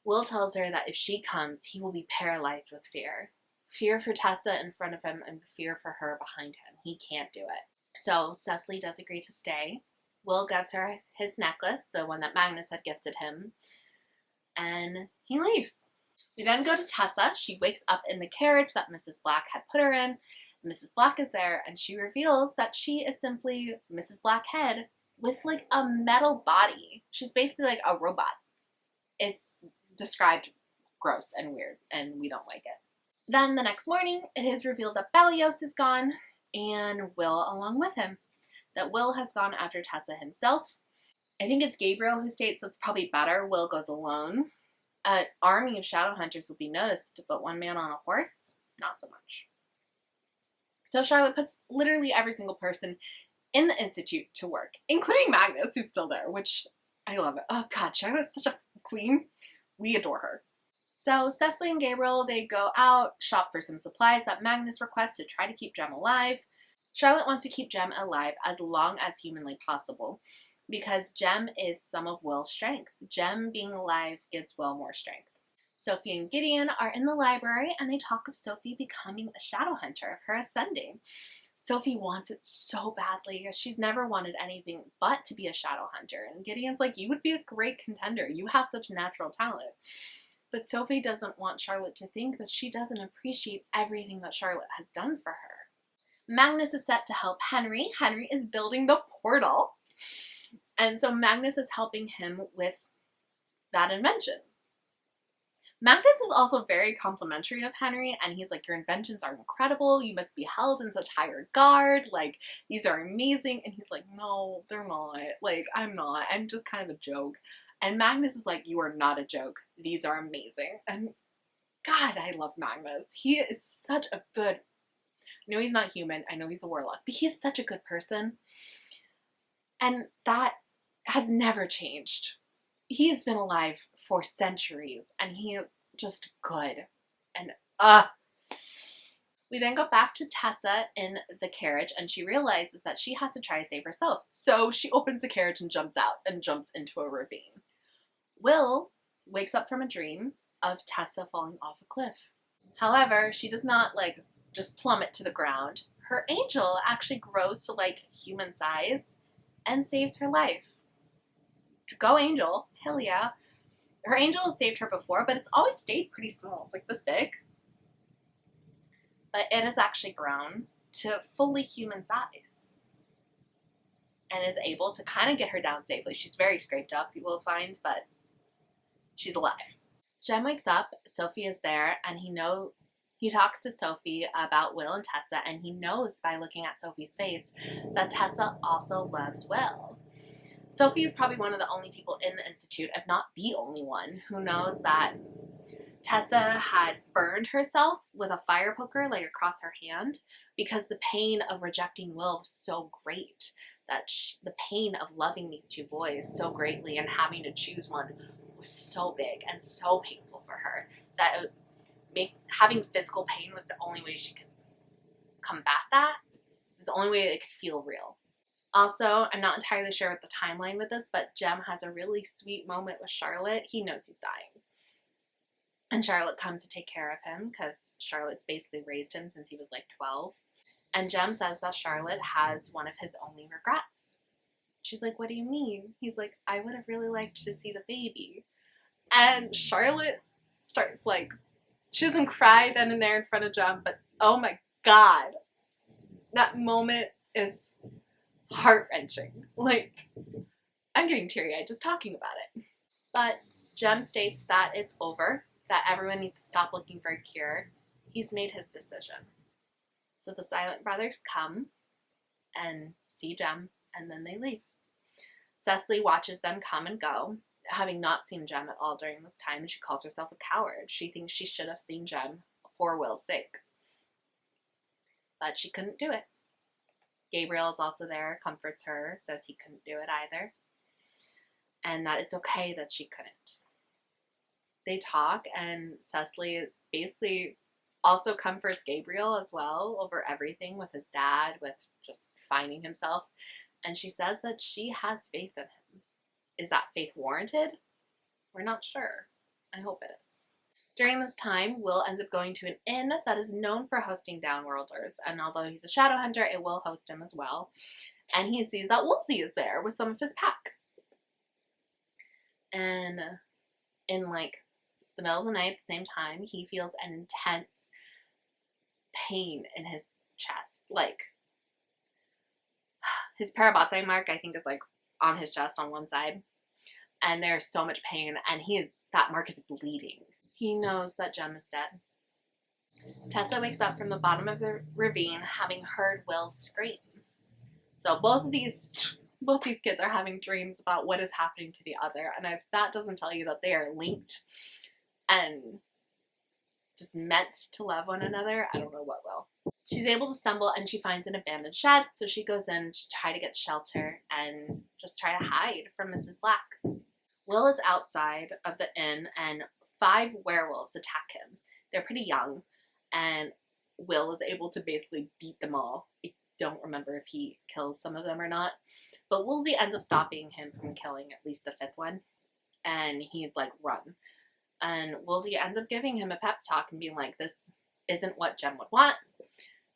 Will tells her that if she comes, he will be paralyzed with fear. Fear for Tessa in front of him and fear for her behind him. He can't do it. So Cecily does agree to stay. Will gives her his necklace, the one that Magnus had gifted him, and he leaves. We then go to Tessa. She wakes up in the carriage that Mrs. Black had put her in. Mrs. Black is there, and she reveals that she is simply Mrs. Blackhead with like a metal body. She's basically like a robot. It's described gross and weird, and we don't like it. Then the next morning, it is revealed that Balios is gone, and Will along with him. That Will has gone after Tessa himself, I think it's Gabriel who states that's probably better. Will goes alone. An army of shadow hunters would be noticed, but one man on a horse, not so much. So Charlotte puts literally every single person in the Institute to work, including Magnus, who's still there, which I love it. Oh God, Charlotte's such a queen. We adore her. So Cecily and Gabriel, they go out, shop for some supplies that Magnus requests to try to keep Jem alive. Charlotte wants to keep Jem alive as long as humanly possible because Jem is some of Will's strength. Jem being alive gives Will more strength. Sophie and Gideon are in the library and they talk of Sophie becoming a shadow hunter, of her ascending. Sophie wants it so badly. She's never wanted anything but to be a shadow hunter. And Gideon's like, you would be a great contender. You have such natural talent. But Sophie doesn't want Charlotte to think that she doesn't appreciate everything that Charlotte has done for her. Magnus is set to help Henry. Henry is building the portal. And so Magnus is helping him with that invention. Magnus is also very complimentary of Henry, and he's like, your inventions are incredible. You must be held in such high regard. Like, these are amazing. And he's like, no, they're not. Like, I'm not. I'm just kind of a joke. And Magnus is like, you are not a joke. These are amazing. And God, I love Magnus. He is such a good, I know he's not human. I know he's a warlock, but he is such a good person. And that has never changed. He has been alive for centuries, and he is just good. And, We then go back to Tessa in the carriage, and she realizes that she has to try to save herself. So she opens the carriage and jumps out, and jumps into a ravine. Will wakes up from a dream of Tessa falling off a cliff. However, she does not, like, just plummet to the ground. Her angel actually grows to, like, human size and saves her life. Go angel, hell yeah. Her angel has saved her before, but it's always stayed pretty small. It's like this big. But it has actually grown to fully human size and is able to kind of get her down safely. She's very scraped up, you will find, but she's alive. Jem wakes up, Sophie is there, and he talks to Sophie about Will and Tessa, and he knows by looking at Sophie's face that Tessa also loves Will. Sophie is probably one of the only people in the Institute, if not the only one, who knows that Tessa had burned herself with a fire poker, like, across her hand because the pain of rejecting Will was so great. That the pain of loving these two boys so greatly and having to choose one was so big and so painful for her that having physical pain was the only way she could combat that. It was the only way it could feel real. Also, I'm not entirely sure what the timeline with this, but Jem has a really sweet moment with Charlotte. He knows he's dying. And Charlotte comes to take care of him because Charlotte's basically raised him since he was like 12. And Jem says that Charlotte has one of his only regrets. She's like, what do you mean? He's like, I would have really liked to see the baby. And Charlotte starts like, she doesn't cry then and there in front of Jem, but oh my God, that moment is heart-wrenching. Like, I'm getting teary-eyed just talking about it. But Jem states that it's over, that everyone needs to stop looking for a cure. He's made his decision. So the Silent Brothers come and see Jem, and then they leave. Cecily watches them come and go, having not seen Jem at all during this time, and she calls herself a coward. She thinks she should have seen Jem for Will's sake. But she couldn't do it. Gabriel is also there, comforts her, says he couldn't do it either, and that it's okay that she couldn't. They talk, and Cecily is basically also comforts Gabriel as well over everything with his dad, with just finding himself, and she says that she has faith in him. Is that faith warranted? We're not sure. I hope it is. During this time, Will ends up going to an inn that is known for hosting downworlders, and although he's a shadow hunter, it will host him as well. And he sees that Woolsey is there with some of his pack. And in like the middle of the night, at the same time, he feels an intense pain in his chest. Like, his parabatai mark, I think, is like on his chest on one side. And there's so much pain, and that mark is bleeding. He knows that Jem is dead. Tessa wakes up from the bottom of the ravine, having heard Will's scream. So both of these both these kids are having dreams about what is happening to the other, and if that doesn't tell you that they are linked and just meant to love one another, I don't know what will. She's able to stumble and she finds an abandoned shed, so she goes in to try to get shelter and just try to hide from Mrs. Black. Will is outside of the inn and 5 werewolves attack him. They're pretty young, and Will is able to basically beat them all. I don't remember if he kills some of them or not, but Woolsey ends up stopping him from killing at least the 5th one, and he's like, run. And Woolsey ends up giving him a pep talk and being like, this isn't what Jem would want.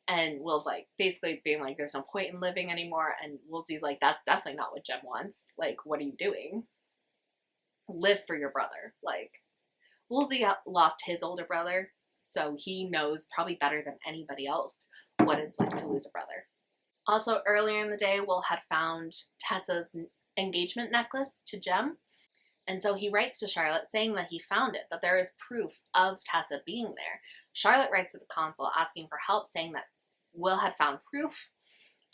And Will's like, basically being like, there's no point in living anymore. And Woolsey's like, that's definitely not what Jem wants. Like, what are you doing? Live for your brother. Like, Woolsey lost his older brother, so he knows probably better than anybody else what it's like to lose a brother. Also, earlier in the day, Will had found Tessa's engagement necklace to Jem. And so he writes to Charlotte saying that he found it, that there is proof of Tessa being there. Charlotte writes to the consul asking for help, saying that Will had found proof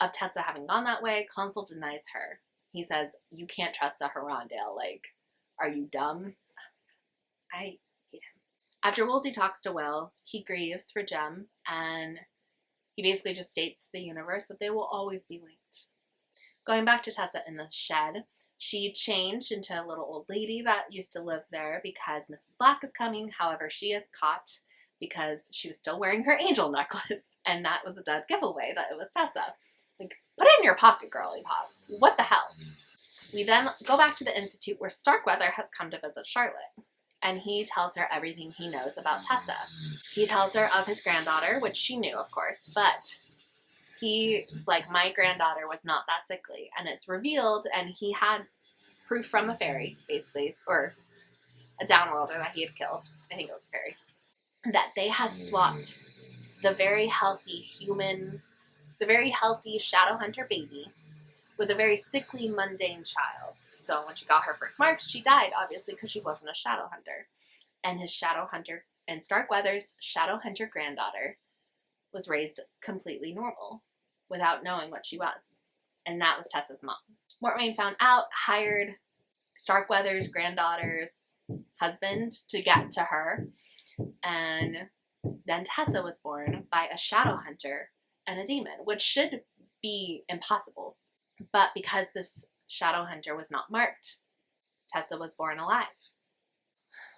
of Tessa having gone that way. Consul denies her. He says, you can't trust the Herondale. Like, are you dumb? I hate him. After Woolsey talks to Will, he grieves for Jem, and he basically just states to the universe that they will always be linked. Going back to Tessa in the shed, she changed into a little old lady that used to live there because Mrs. Black is coming. However, she is caught because she was still wearing her angel necklace, and that was a dead giveaway that it was Tessa. Like, put it in your pocket, girly pop. What the hell? We then go back to the Institute where Starkweather has come to visit Charlotte, and he tells her everything he knows about Tessa. He tells her of his granddaughter, which she knew, of course, but he's like, my granddaughter was not that sickly, and it's revealed, and he had proof from a fairy, basically, or a downworlder that he had killed, I think it was a fairy, that they had swapped the very healthy shadow hunter baby with a very sickly, mundane child. So when she got her first marks, she died, obviously, because she wasn't a shadow hunter. And his shadow hunter, and Starkweather's shadow hunter granddaughter was raised completely normal without knowing what she was. And that was Tessa's mom. Mortmain found out, hired Starkweather's granddaughter's husband to get to her, and then Tessa was born by a shadow hunter and a demon, which should be impossible. But because this shadow hunter was not marked, Tessa was born alive.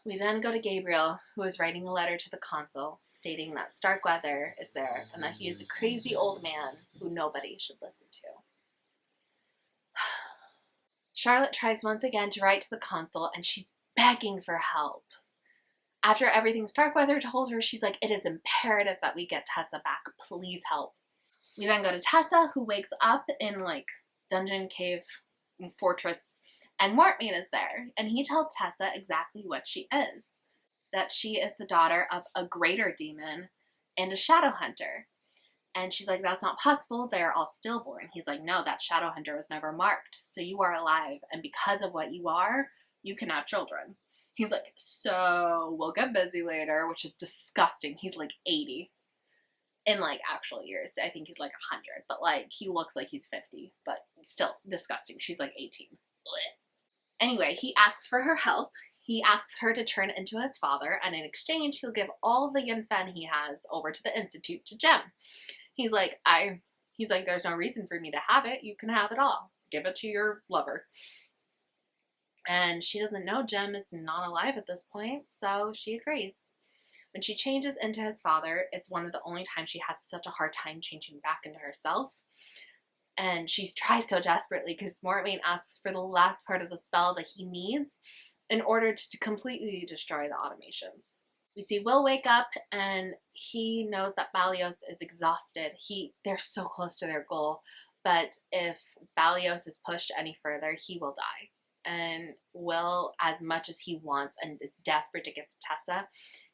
We then go to Gabriel, who is writing a letter to the consul stating that Starkweather is there and that he is a crazy old man who nobody should listen to. Charlotte tries once again to write to the consul, and she's begging for help. After everything Starkweather told her, she's like, it is imperative that we get Tessa back. Please help. We then go to Tessa, who wakes up in like dungeon, cave, fortress, and Mortmain is there, and he tells Tessa exactly what she is. That she is the daughter of a greater demon and a shadow hunter. And she's like, that's not possible. They're all stillborn. He's like, no, that shadow hunter was never marked. So you are alive. And because of what you are, you can have children. He's like, so we'll get busy later, which is disgusting. He's like 80 in like actual years. I think he's like 100, but like he looks like he's 50, but still disgusting. She's like 18. Blech. Anyway, he asks for her help. He asks her to turn into his father, and in exchange, he'll give all the yin-fen he has over to the Institute to Jem. He's like, there's no reason for me to have it. You can have it all. Give it to your lover. And she doesn't know Jem is not alive at this point, so she agrees. When she changes into his father, it's one of the only times she has such a hard time changing back into herself. And she tries so desperately because Mortmain asks for the last part of the spell that he needs in order to completely destroy the automations. We see Will wake up, and he knows that Balios is exhausted. They're so close to their goal, but if Balios is pushed any further, he will die. And Will, as much as he wants and is desperate to get to Tessa,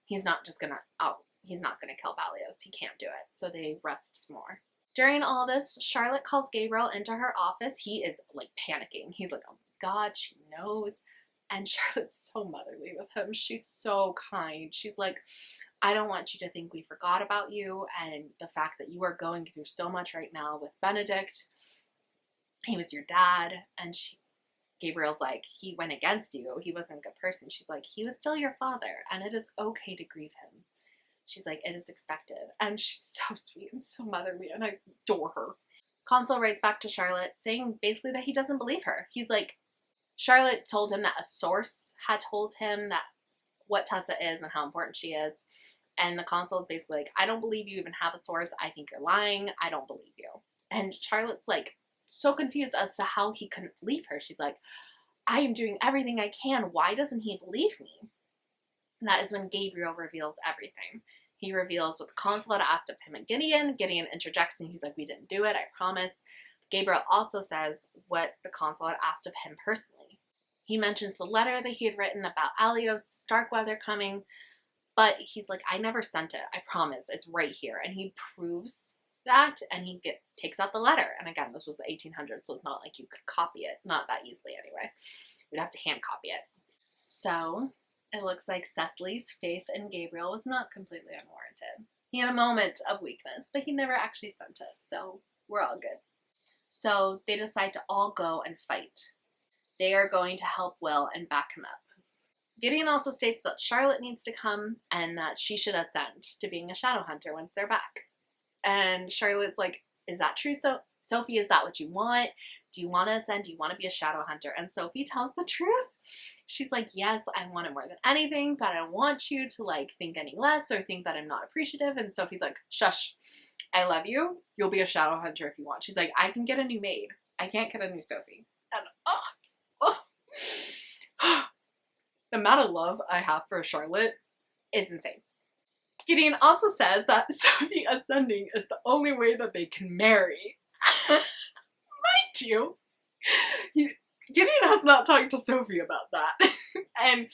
he's not gonna kill Balios. He can't do it. So they rest some more. During all this, Charlotte calls Gabriel into her office. He is like panicking. He's like, oh my God, she knows. And Charlotte's so motherly with him. She's so kind. She's like, I don't want you to think we forgot about you, and the fact that you are going through so much right now with Benedict. he was your dad. And Gabriel's like, he went against you. He wasn't a good person. She's like, he was still your father, and it is okay to grieve him. She's like, it is expected. And she's so sweet and so motherly, and I adore her. Consul writes back to Charlotte saying basically that he doesn't believe her. He's like, Charlotte told him that a source had told him that what Tessa is and how important she is. And the consul is basically like, I don't believe you even have a source. I think you're lying. I don't believe you. And Charlotte's like so confused as to how he couldn't believe her. She's like, I am doing everything I can. Why doesn't he believe me? And that is when Gabriel reveals everything. He reveals what the consul had asked of him and Gideon. Gideon interjects and he's like, we didn't do it, I promise. Gabriel also says what the consul had asked of him personally. He mentions the letter that he had written about Alios Starkweather coming, but he's like, I never sent it, I promise, it's right here. And he proves that, and he takes out the letter. And again, this was the 1800s, so it's not like you could copy it, not that easily anyway. You'd have to hand copy it. So it looks like Cecily's faith in Gabriel was not completely unwarranted. He had a moment of weakness, but he never actually sent it, so we're all good. So they decide to all go and fight. They are going to help Will and back him up. Gideon also states that Charlotte needs to come and that she should ascend to being a shadow hunter once they're back. And Charlotte's like, is that true, Sophie? Is that what you want? Do you want to ascend? Do you want to be a shadow hunter? And Sophie tells the truth. She's like, yes, I want it more than anything, but I don't want you to like think any less or think that I'm not appreciative. And Sophie's like, shush, I love you. You'll be a shadow hunter if you want. She's like, I can get a new maid. I can't get a new Sophie. And the amount of love I have for Charlotte is insane. Gideon also says that Sophie ascending is the only way that they can marry. Mind you, Gideon has not talked to Sophie about that. And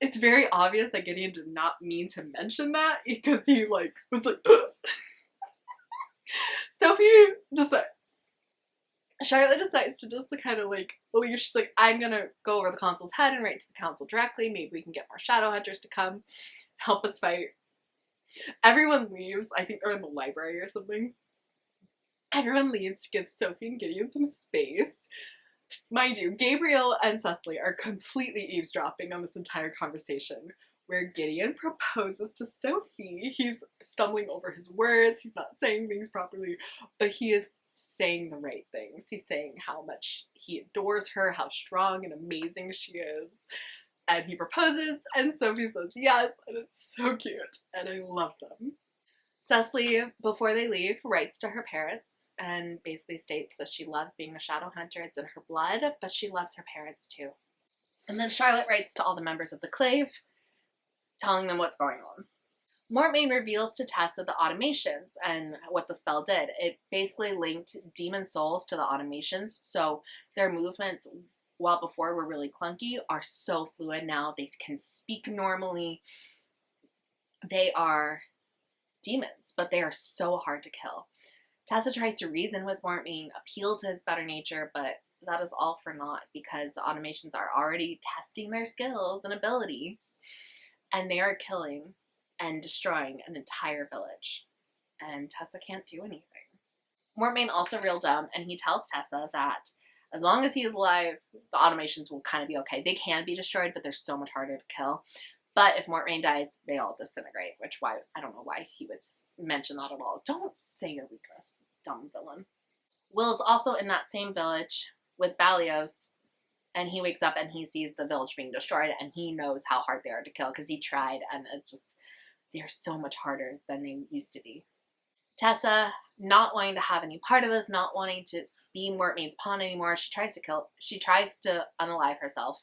it's very obvious that Gideon did not mean to mention that, because he like was like, ugh. Charlotte decides to just kind of like leave. She's like, I'm gonna go over the consul's head and write to the council directly. Maybe we can get more shadow hunters to come help us fight. Everyone leaves. I think they're in the library or something. Everyone leaves to give Sophie and Gideon some space. Mind you, Gabriel and Cecily are completely eavesdropping on this entire conversation, where Gideon proposes to Sophie. He's stumbling over his words, he's not saying things properly, but he is saying the right things. He's saying how much he adores her, how strong and amazing she is. And he proposes, and Sophie says yes, and it's so cute, and I love them. Cecily, before they leave, writes to her parents and basically states that she loves being a shadow hunter. It's in her blood, but she loves her parents too. And then Charlotte writes to all the members of the Clave, telling them what's going on. Mortmain reveals to Tessa the automations and what the spell did. It basically linked demon souls to the automations, so their movements, while before were really clunky, are so fluid now. They can speak normally. They are demons, but they are so hard to kill. Tessa tries to reason with Mortmain, appeal to his better nature, but that is all for naught, because the automations are already testing their skills and abilities, and they are killing and destroying an entire village. And Tessa can't do anything. Mortmain also real dumb, and he tells Tessa that as long as he is alive, the automations will kind of be okay. They can be destroyed, but they're so much harder to kill. But if Mortmain dies, they all disintegrate, which I don't know why he would mention that at all. Don't say your weakness, dumb villain. Will is also in that same village with Balios, and he wakes up and he sees the village being destroyed, and he knows how hard they are to kill because he tried, and it's just, they're so much harder than they used to be. Tessa, not wanting to have any part of this, not wanting to be Mortmain's pawn anymore, she tries to unalive herself.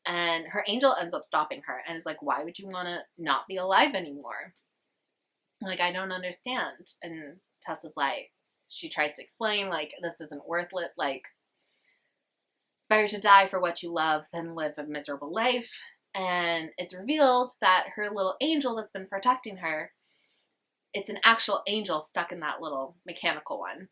And her angel ends up stopping her and is like, why would you want to not be alive anymore? Like, I don't understand. And Tessa's like, she tries to explain, like, this isn't worth it. Like, it's better to die for what you love than live a miserable life. And it's revealed that her little angel that's been protecting her, it's an actual angel stuck in that little mechanical one.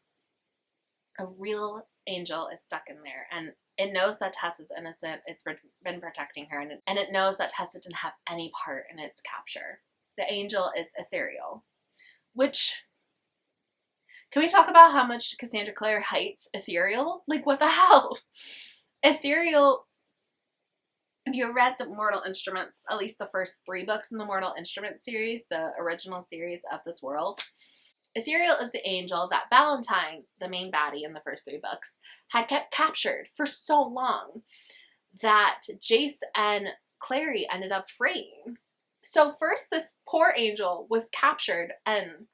A real angel is stuck in there. And it knows that Tessa's innocent. It's been protecting her. And it knows that Tessa didn't have any part in its capture. The angel is ethereal, which Can we talk about how much Cassandra Clare hates Ethereal? Like, what the hell? Ethereal, if you read the Mortal Instruments, at least the first 3 books in the Mortal Instruments series, the original series of this world, Ethereal is the angel that Valentine, the main baddie in the first 3 books, had kept captured for so long that Jace and Clary ended up freeing. So first this poor angel was captured and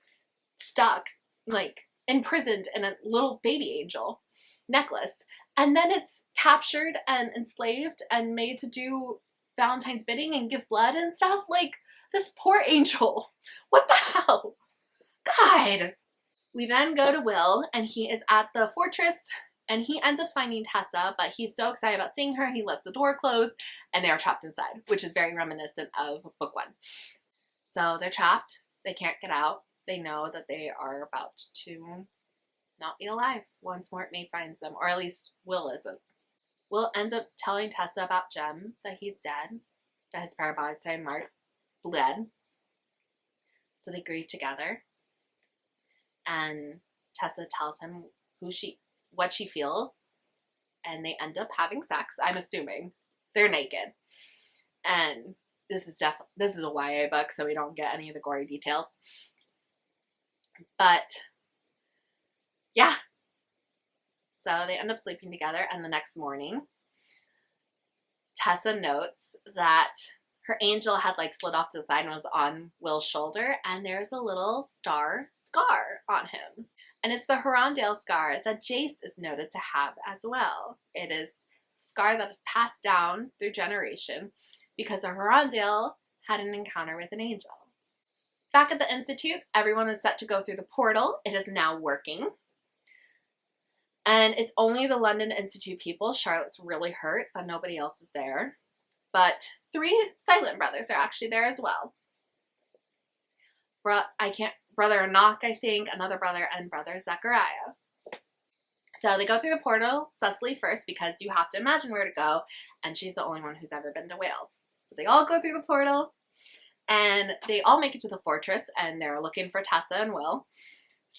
stuck, like imprisoned in a little baby angel necklace. And then it's captured and enslaved and made to do Valentine's bidding and give blood and stuff. Like, this poor angel. What the hell? God. We then go to Will, and he is at the fortress, and he ends up finding Tessa, but he's so excited about seeing her, he lets the door close, and they are trapped inside, which is very reminiscent of book 1. So they're trapped. They can't get out. They know that they are about to not be alive once Mortmain finds them, or at least Will isn't. Will ends up telling Tessa about Jem, that he's dead, that his parabolic time mark bled. So they grieve together. And Tessa tells him what she feels, and they end up having sex. I'm assuming they're naked, and this is a YA book, so we don't get any of the gory details. But yeah, so they end up sleeping together, and the next morning, Tessa notes that her angel had like slid off to the side and was on Will's shoulder, and there's a little scar on him. And it's the Hirondale scar that Jace is noted to have as well. It is a scar that is passed down through generation because a Hirondale had an encounter with an angel. Back at the Institute, everyone is set to go through the portal. It is now working. And it's only the London Institute people. Charlotte's really hurt that nobody else is there. But 3 silent brothers are actually there as well. Brother Enoch, I think, another brother, and brother Zechariah. So they go through the portal, Cecily first, because you have to imagine where to go, and she's the only one who's ever been to Wales. So they all go through the portal, and they all make it to the fortress, and they're looking for Tessa and Will.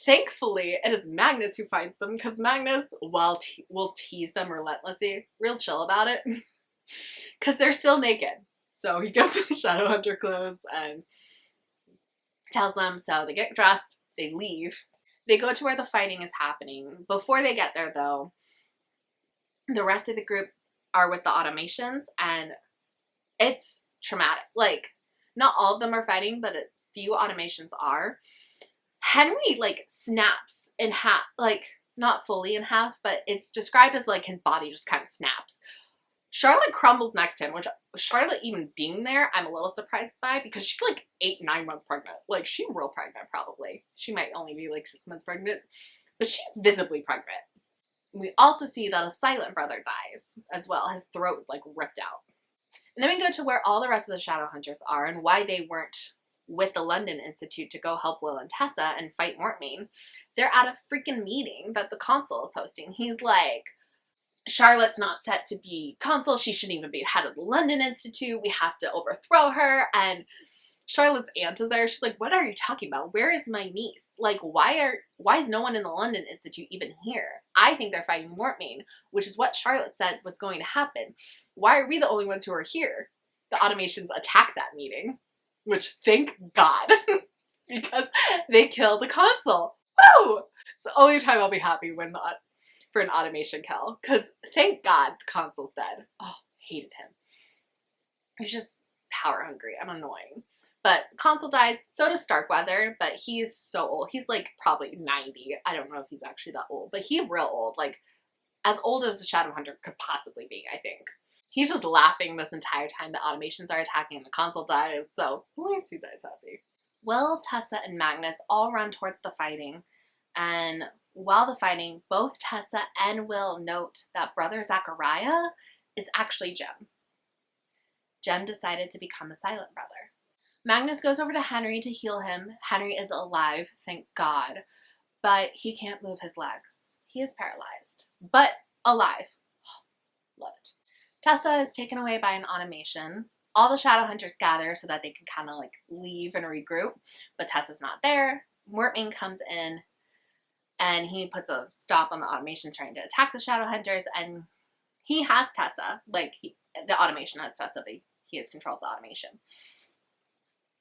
Thankfully, it is Magnus who finds them, because Magnus will tease them relentlessly, real chill about it, because they're still naked. So he gives them Shadowhunter clothes and tells them, so they get dressed, they leave. They go to where the fighting is happening. Before they get there, though, the rest of the group are with the automations, and it's traumatic. Like, not all of them are fighting, but a few automations are. Henry, like, snaps in half, like, not fully in half, but it's described as, like, his body just kind of snaps. Charlotte crumbles next to him, which Charlotte even being there, I'm a little surprised by, because she's like 8-9 months pregnant. Like, she's real pregnant, probably. She might only be like 6 months pregnant, but she's visibly pregnant. We also see that a silent brother dies as well. His throat is like ripped out. And then we go to where all the rest of the Shadowhunters are and why they weren't with the London Institute to go help Will and Tessa and fight Mortmain. They're at a freaking meeting that the consul is hosting. He's like, Charlotte's not set to be consul. She shouldn't even be head of the London Institute. We have to overthrow her. And Charlotte's aunt is there. She's like, what are you talking about? Where is my niece? Like, why is no one in the London Institute even here? I think they're fighting Mortmain, which is what Charlotte said was going to happen. Why are we the only ones who are here? The automations attack that meeting, which thank God, because they kill the consul. Woo! It's the only time I'll be happy when for an automation kill, because thank God the consul's dead. Oh, hated him. He's just power hungry and annoying. But consul dies, so does Starkweather, but he's so old. He's like probably 90. I don't know if he's actually that old, but he's real old. Like, as old as the Shadowhunter could possibly be, I think. He's just laughing this entire time the automations are attacking and the consul dies, so at least he dies happy. Will, Tessa, and Magnus all run towards the fighting, and while the fighting, both Tessa and Will note that brother Zechariah is actually Jem. Jem decided to become a silent brother. Magnus goes over to Henry to heal him. Henry is alive, thank God, but he can't move his legs. He is paralyzed, but alive. Love it. Tessa is taken away by an automation. All the Shadowhunters gather so that they can kind of like leave and regroup, but Tessa's not there. Mortmain comes in, and he puts a stop on the automations trying to attack the shadow hunters, and he has Tessa. Like, the automation has Tessa, but he has control of the automation.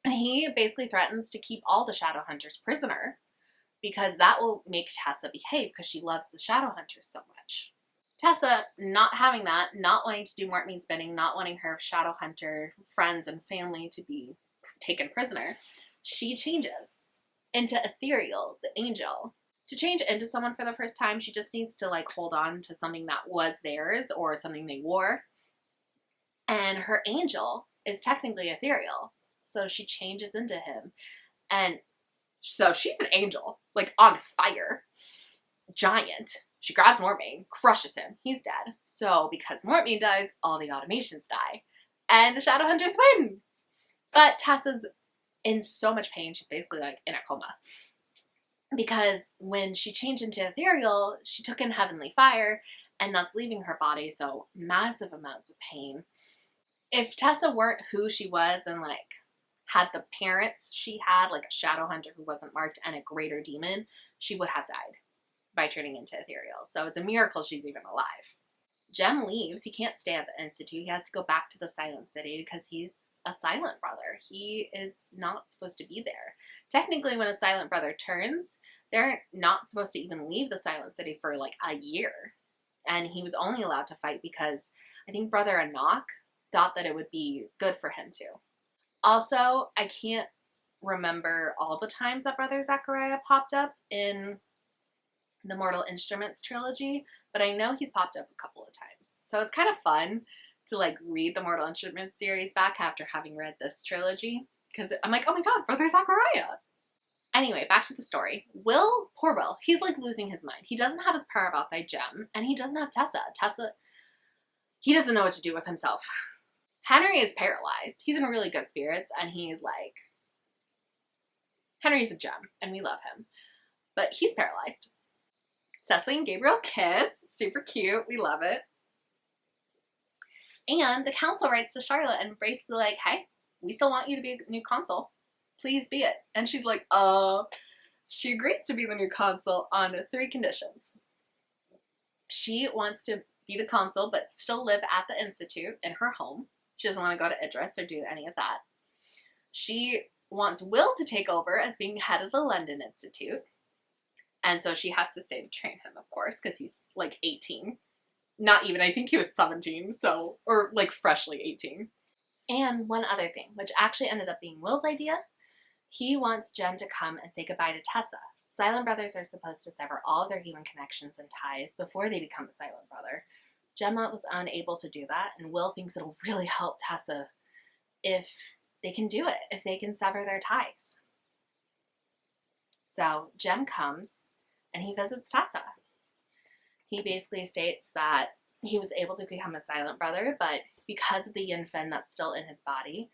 And he basically threatens to keep all the shadow hunters prisoner because that will make Tessa behave because she loves the shadow hunters so much. Tessa, not having that, not wanting to do Mort means bidding, not wanting her shadow hunter friends and family to be taken prisoner, she changes into Ethereal, the angel. To change into someone for the first time, she just needs to like hold on to something that was theirs or something they wore. And her angel is technically ethereal. So she changes into him. And so she's an angel, like on fire. Giant. She grabs Mortmain, crushes him. He's dead. So because Mortmain dies, all the automations die. And the shadow hunters win. But Tessa's in so much pain, she's basically like in a coma. Because when she changed into ethereal, she took in heavenly fire, and that's leaving her body, so massive amounts of pain. If Tessa weren't who she was and like had the parents she had, like a shadow hunter who wasn't marked and a greater demon, she would have died by turning into ethereal. So it's a miracle she's even alive. Jem leaves. He can't stay at the Institute. He has to go back to the Silent City because he's a silent brother. He is not supposed to be there. Technically, when a silent brother turns, they're not supposed to even leave the Silent City for like a year. And he was only allowed to fight because I think Brother Anak thought that it would be good for him to. Also, I can't remember all the times that Brother Zachariah popped up in the Mortal Instruments trilogy, but I know he's popped up a couple of times. So it's kind of fun to like read the Mortal Instruments series back after having read this trilogy, because I'm like, oh my god, Brother Zachariah! Anyway, back to the story. Will, poor Will, he's like losing his mind. He doesn't have his Parabathite gem, and he doesn't have Tessa. He doesn't know what to do with himself. Henry is paralyzed. He's in really good spirits, and he's like, Henry's a gem, and we love him. But he's paralyzed. Cecily and Gabriel kiss. Super cute. We love it. And the council writes to Charlotte and basically like, hey, we still want you to be the new consul. Please be it. And she's like, she agrees to be the new consul on 3 conditions. She wants to be the consul but still live at the Institute in her home. She doesn't want to go to Idris or do any of that. She wants Will to take over as being head of the London Institute. And so she has to stay to train him, of course, because he's like 18. Not even, I think he was 17, so, or like freshly 18. And one other thing, which actually ended up being Will's idea, he wants Jem to come and say goodbye to Tessa. Silent brothers are supposed to sever all of their human connections and ties before they become a silent brother. Gemma was unable to do that, and Will thinks it'll really help Tessa if they can do it, if they can sever their ties. So Jem comes, and he visits Tessa. He basically states that he was able to become a silent brother, but because of the yin fin that's still in his body,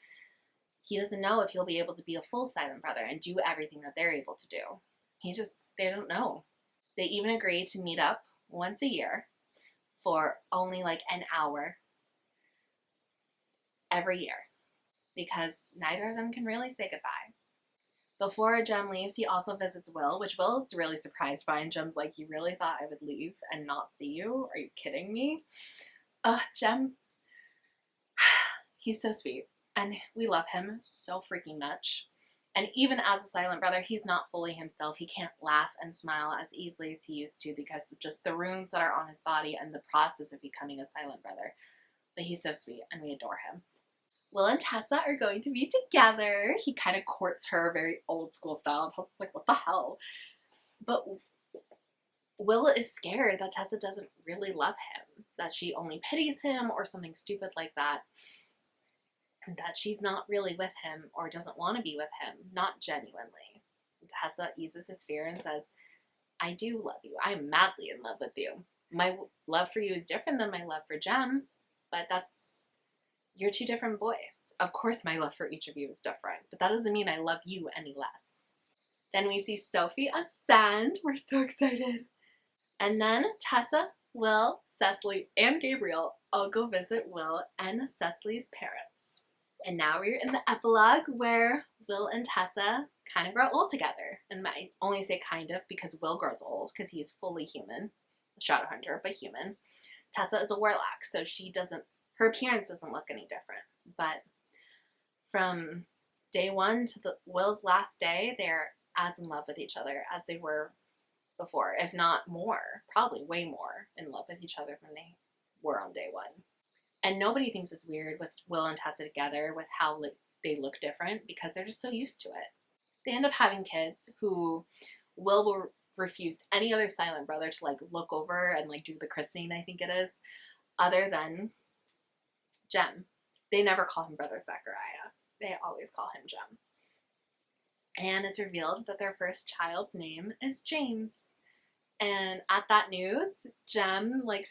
he doesn't know if he'll be able to be a full silent brother and do everything that they're able to do. They don't know. They even agree to meet up once a year for only like an hour every year because neither of them can really say goodbye. Before Jem leaves, he also visits Will, which Will is really surprised by, and Jem's like, you really thought I would leave and not see you? Are you kidding me? Jem, he's so sweet, and we love him so freaking much. And even as a silent brother, he's not fully himself. He can't laugh and smile as easily as he used to because of just the runes that are on his body and the process of becoming a silent brother. But he's so sweet, and we adore him. Will and Tessa are going to be together. He kind of courts her very old school style. Tessa's like, what the hell? But Will is scared that Tessa doesn't really love him, that she only pities him or something stupid like that, and that she's not really with him or doesn't want to be with him, not genuinely. Tessa eases his fear and says, I do love you. I am madly in love with you. My love for you is different than my love for Jem, but you're 2 different boys. Of course my love for each of you is different, but that doesn't mean I love you any less. Then we see Sophie ascend. We're so excited. And then Tessa, Will, Cecily, and Gabriel all go visit Will and Cecily's parents. And now we're in the epilogue where Will and Tessa kind of grow old together. And I only say kind of because Will grows old because he is fully human, a Shadowhunter, but human. Tessa is a warlock, so her appearance doesn't look any different. But from day one to Will's last day, they're as in love with each other as they were before, if not more, probably way more in love with each other than they were on day one. And nobody thinks it's weird with Will and Tessa together with how they look different because they're just so used to it. They end up having kids who will refuse any other silent brother to like look over and like do the christening, I think it is, other than Jem. They never call him Brother Zachariah. They always call him Jem. And it's revealed that their first child's name is James. And at that news, Jem like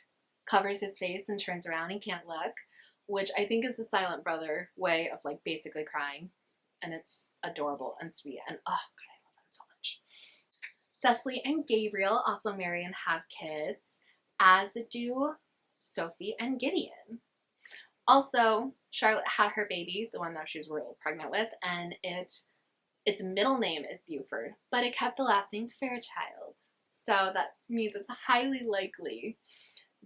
covers his face and turns around and can't look, which I think is the silent brother way of like basically crying. And it's adorable and sweet. And oh God, I love him so much. Cecily and Gabriel also marry and have kids, as do Sophie and Gideon. Also, Charlotte had her baby, the one that she was real pregnant with, and its middle name is Buford, but it kept the last name Fairchild. So that means it's highly likely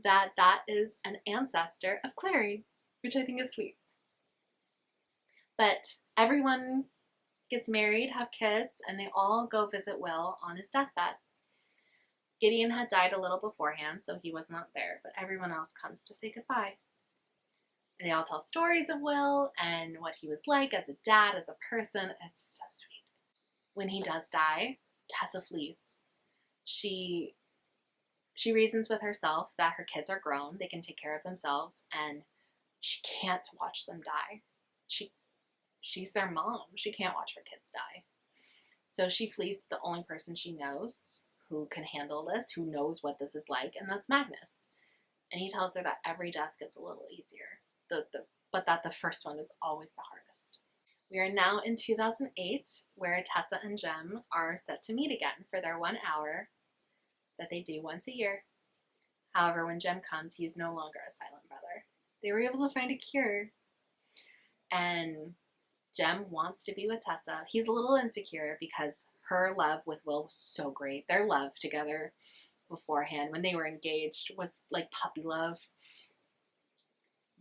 that that is an ancestor of Clary, which I think is sweet. But everyone gets married, have kids, and they all go visit Will on his deathbed. Gideon had died a little beforehand, so he was not there, but everyone else comes to say goodbye. And they all tell stories of Will and what he was like as a dad, as a person. It's so sweet. When he does die, Tessa flees. She reasons with herself that her kids are grown, they can take care of themselves, and she can't watch them die. She's their mom. She can't watch her kids die. So she flees to the only person she knows who can handle this, who knows what this is like, and that's Magnus. And he tells her that every death gets a little easier, but that the first one is always the hardest. We are now in 2008, where Tessa and Jem are set to meet again for their 1 hour that they do once a year. However, when Jem comes, he is no longer a silent brother. They were able to find a cure. And Jem wants to be with Tessa. He's a little insecure because her love with Will was so great. Their love together beforehand, when they were engaged, was like puppy love.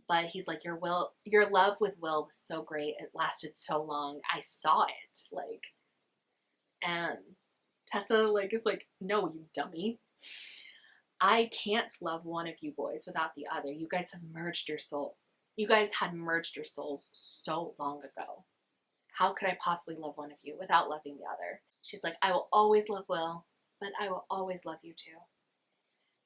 But he's like, your love with Will was so great. It lasted so long. I saw it. And Tessa is like, no, you dummy. I can't love one of you boys without the other. You guys have merged your soul. You guys had merged your souls so long ago. How could I possibly love one of you without loving the other? She's like, I will always love Will, but I will always love you too.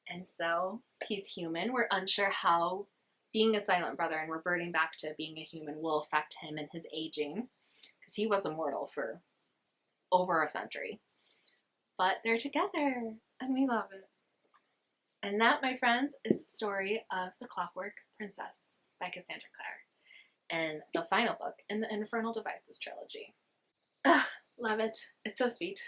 And so he's human. We're unsure how being a silent brother and reverting back to being a human will affect him and his aging, because he was immortal for over a century. But they're together, and we love it. And that, my friends, is the story of The Clockwork Princess by Cassandra Clare, and the final book in the Infernal Devices trilogy. Ugh, love it. It's so sweet.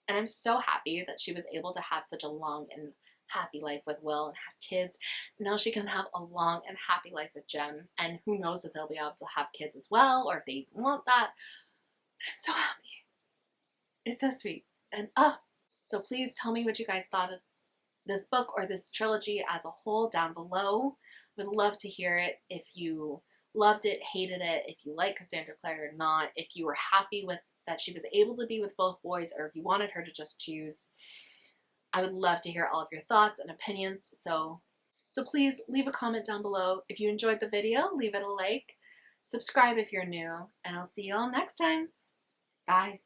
And I'm so happy that she was able to have such a long and happy life with Will and have kids. Now she can have a long and happy life with Jem, and who knows if they'll be able to have kids as well, or if they even want that. But I'm so happy. It's so sweet. And so please tell me what you guys thought of this book or this trilogy as a whole down below. Would love to hear it. If you loved it, hated it, if you like Cassandra Clare or not, if you were happy with that she was able to be with both boys, or if you wanted her to just choose. I would love to hear all of your thoughts and opinions. So please leave a comment down below. If you enjoyed the video, leave it a like. Subscribe if you're new, and I'll see you all next time. Bye.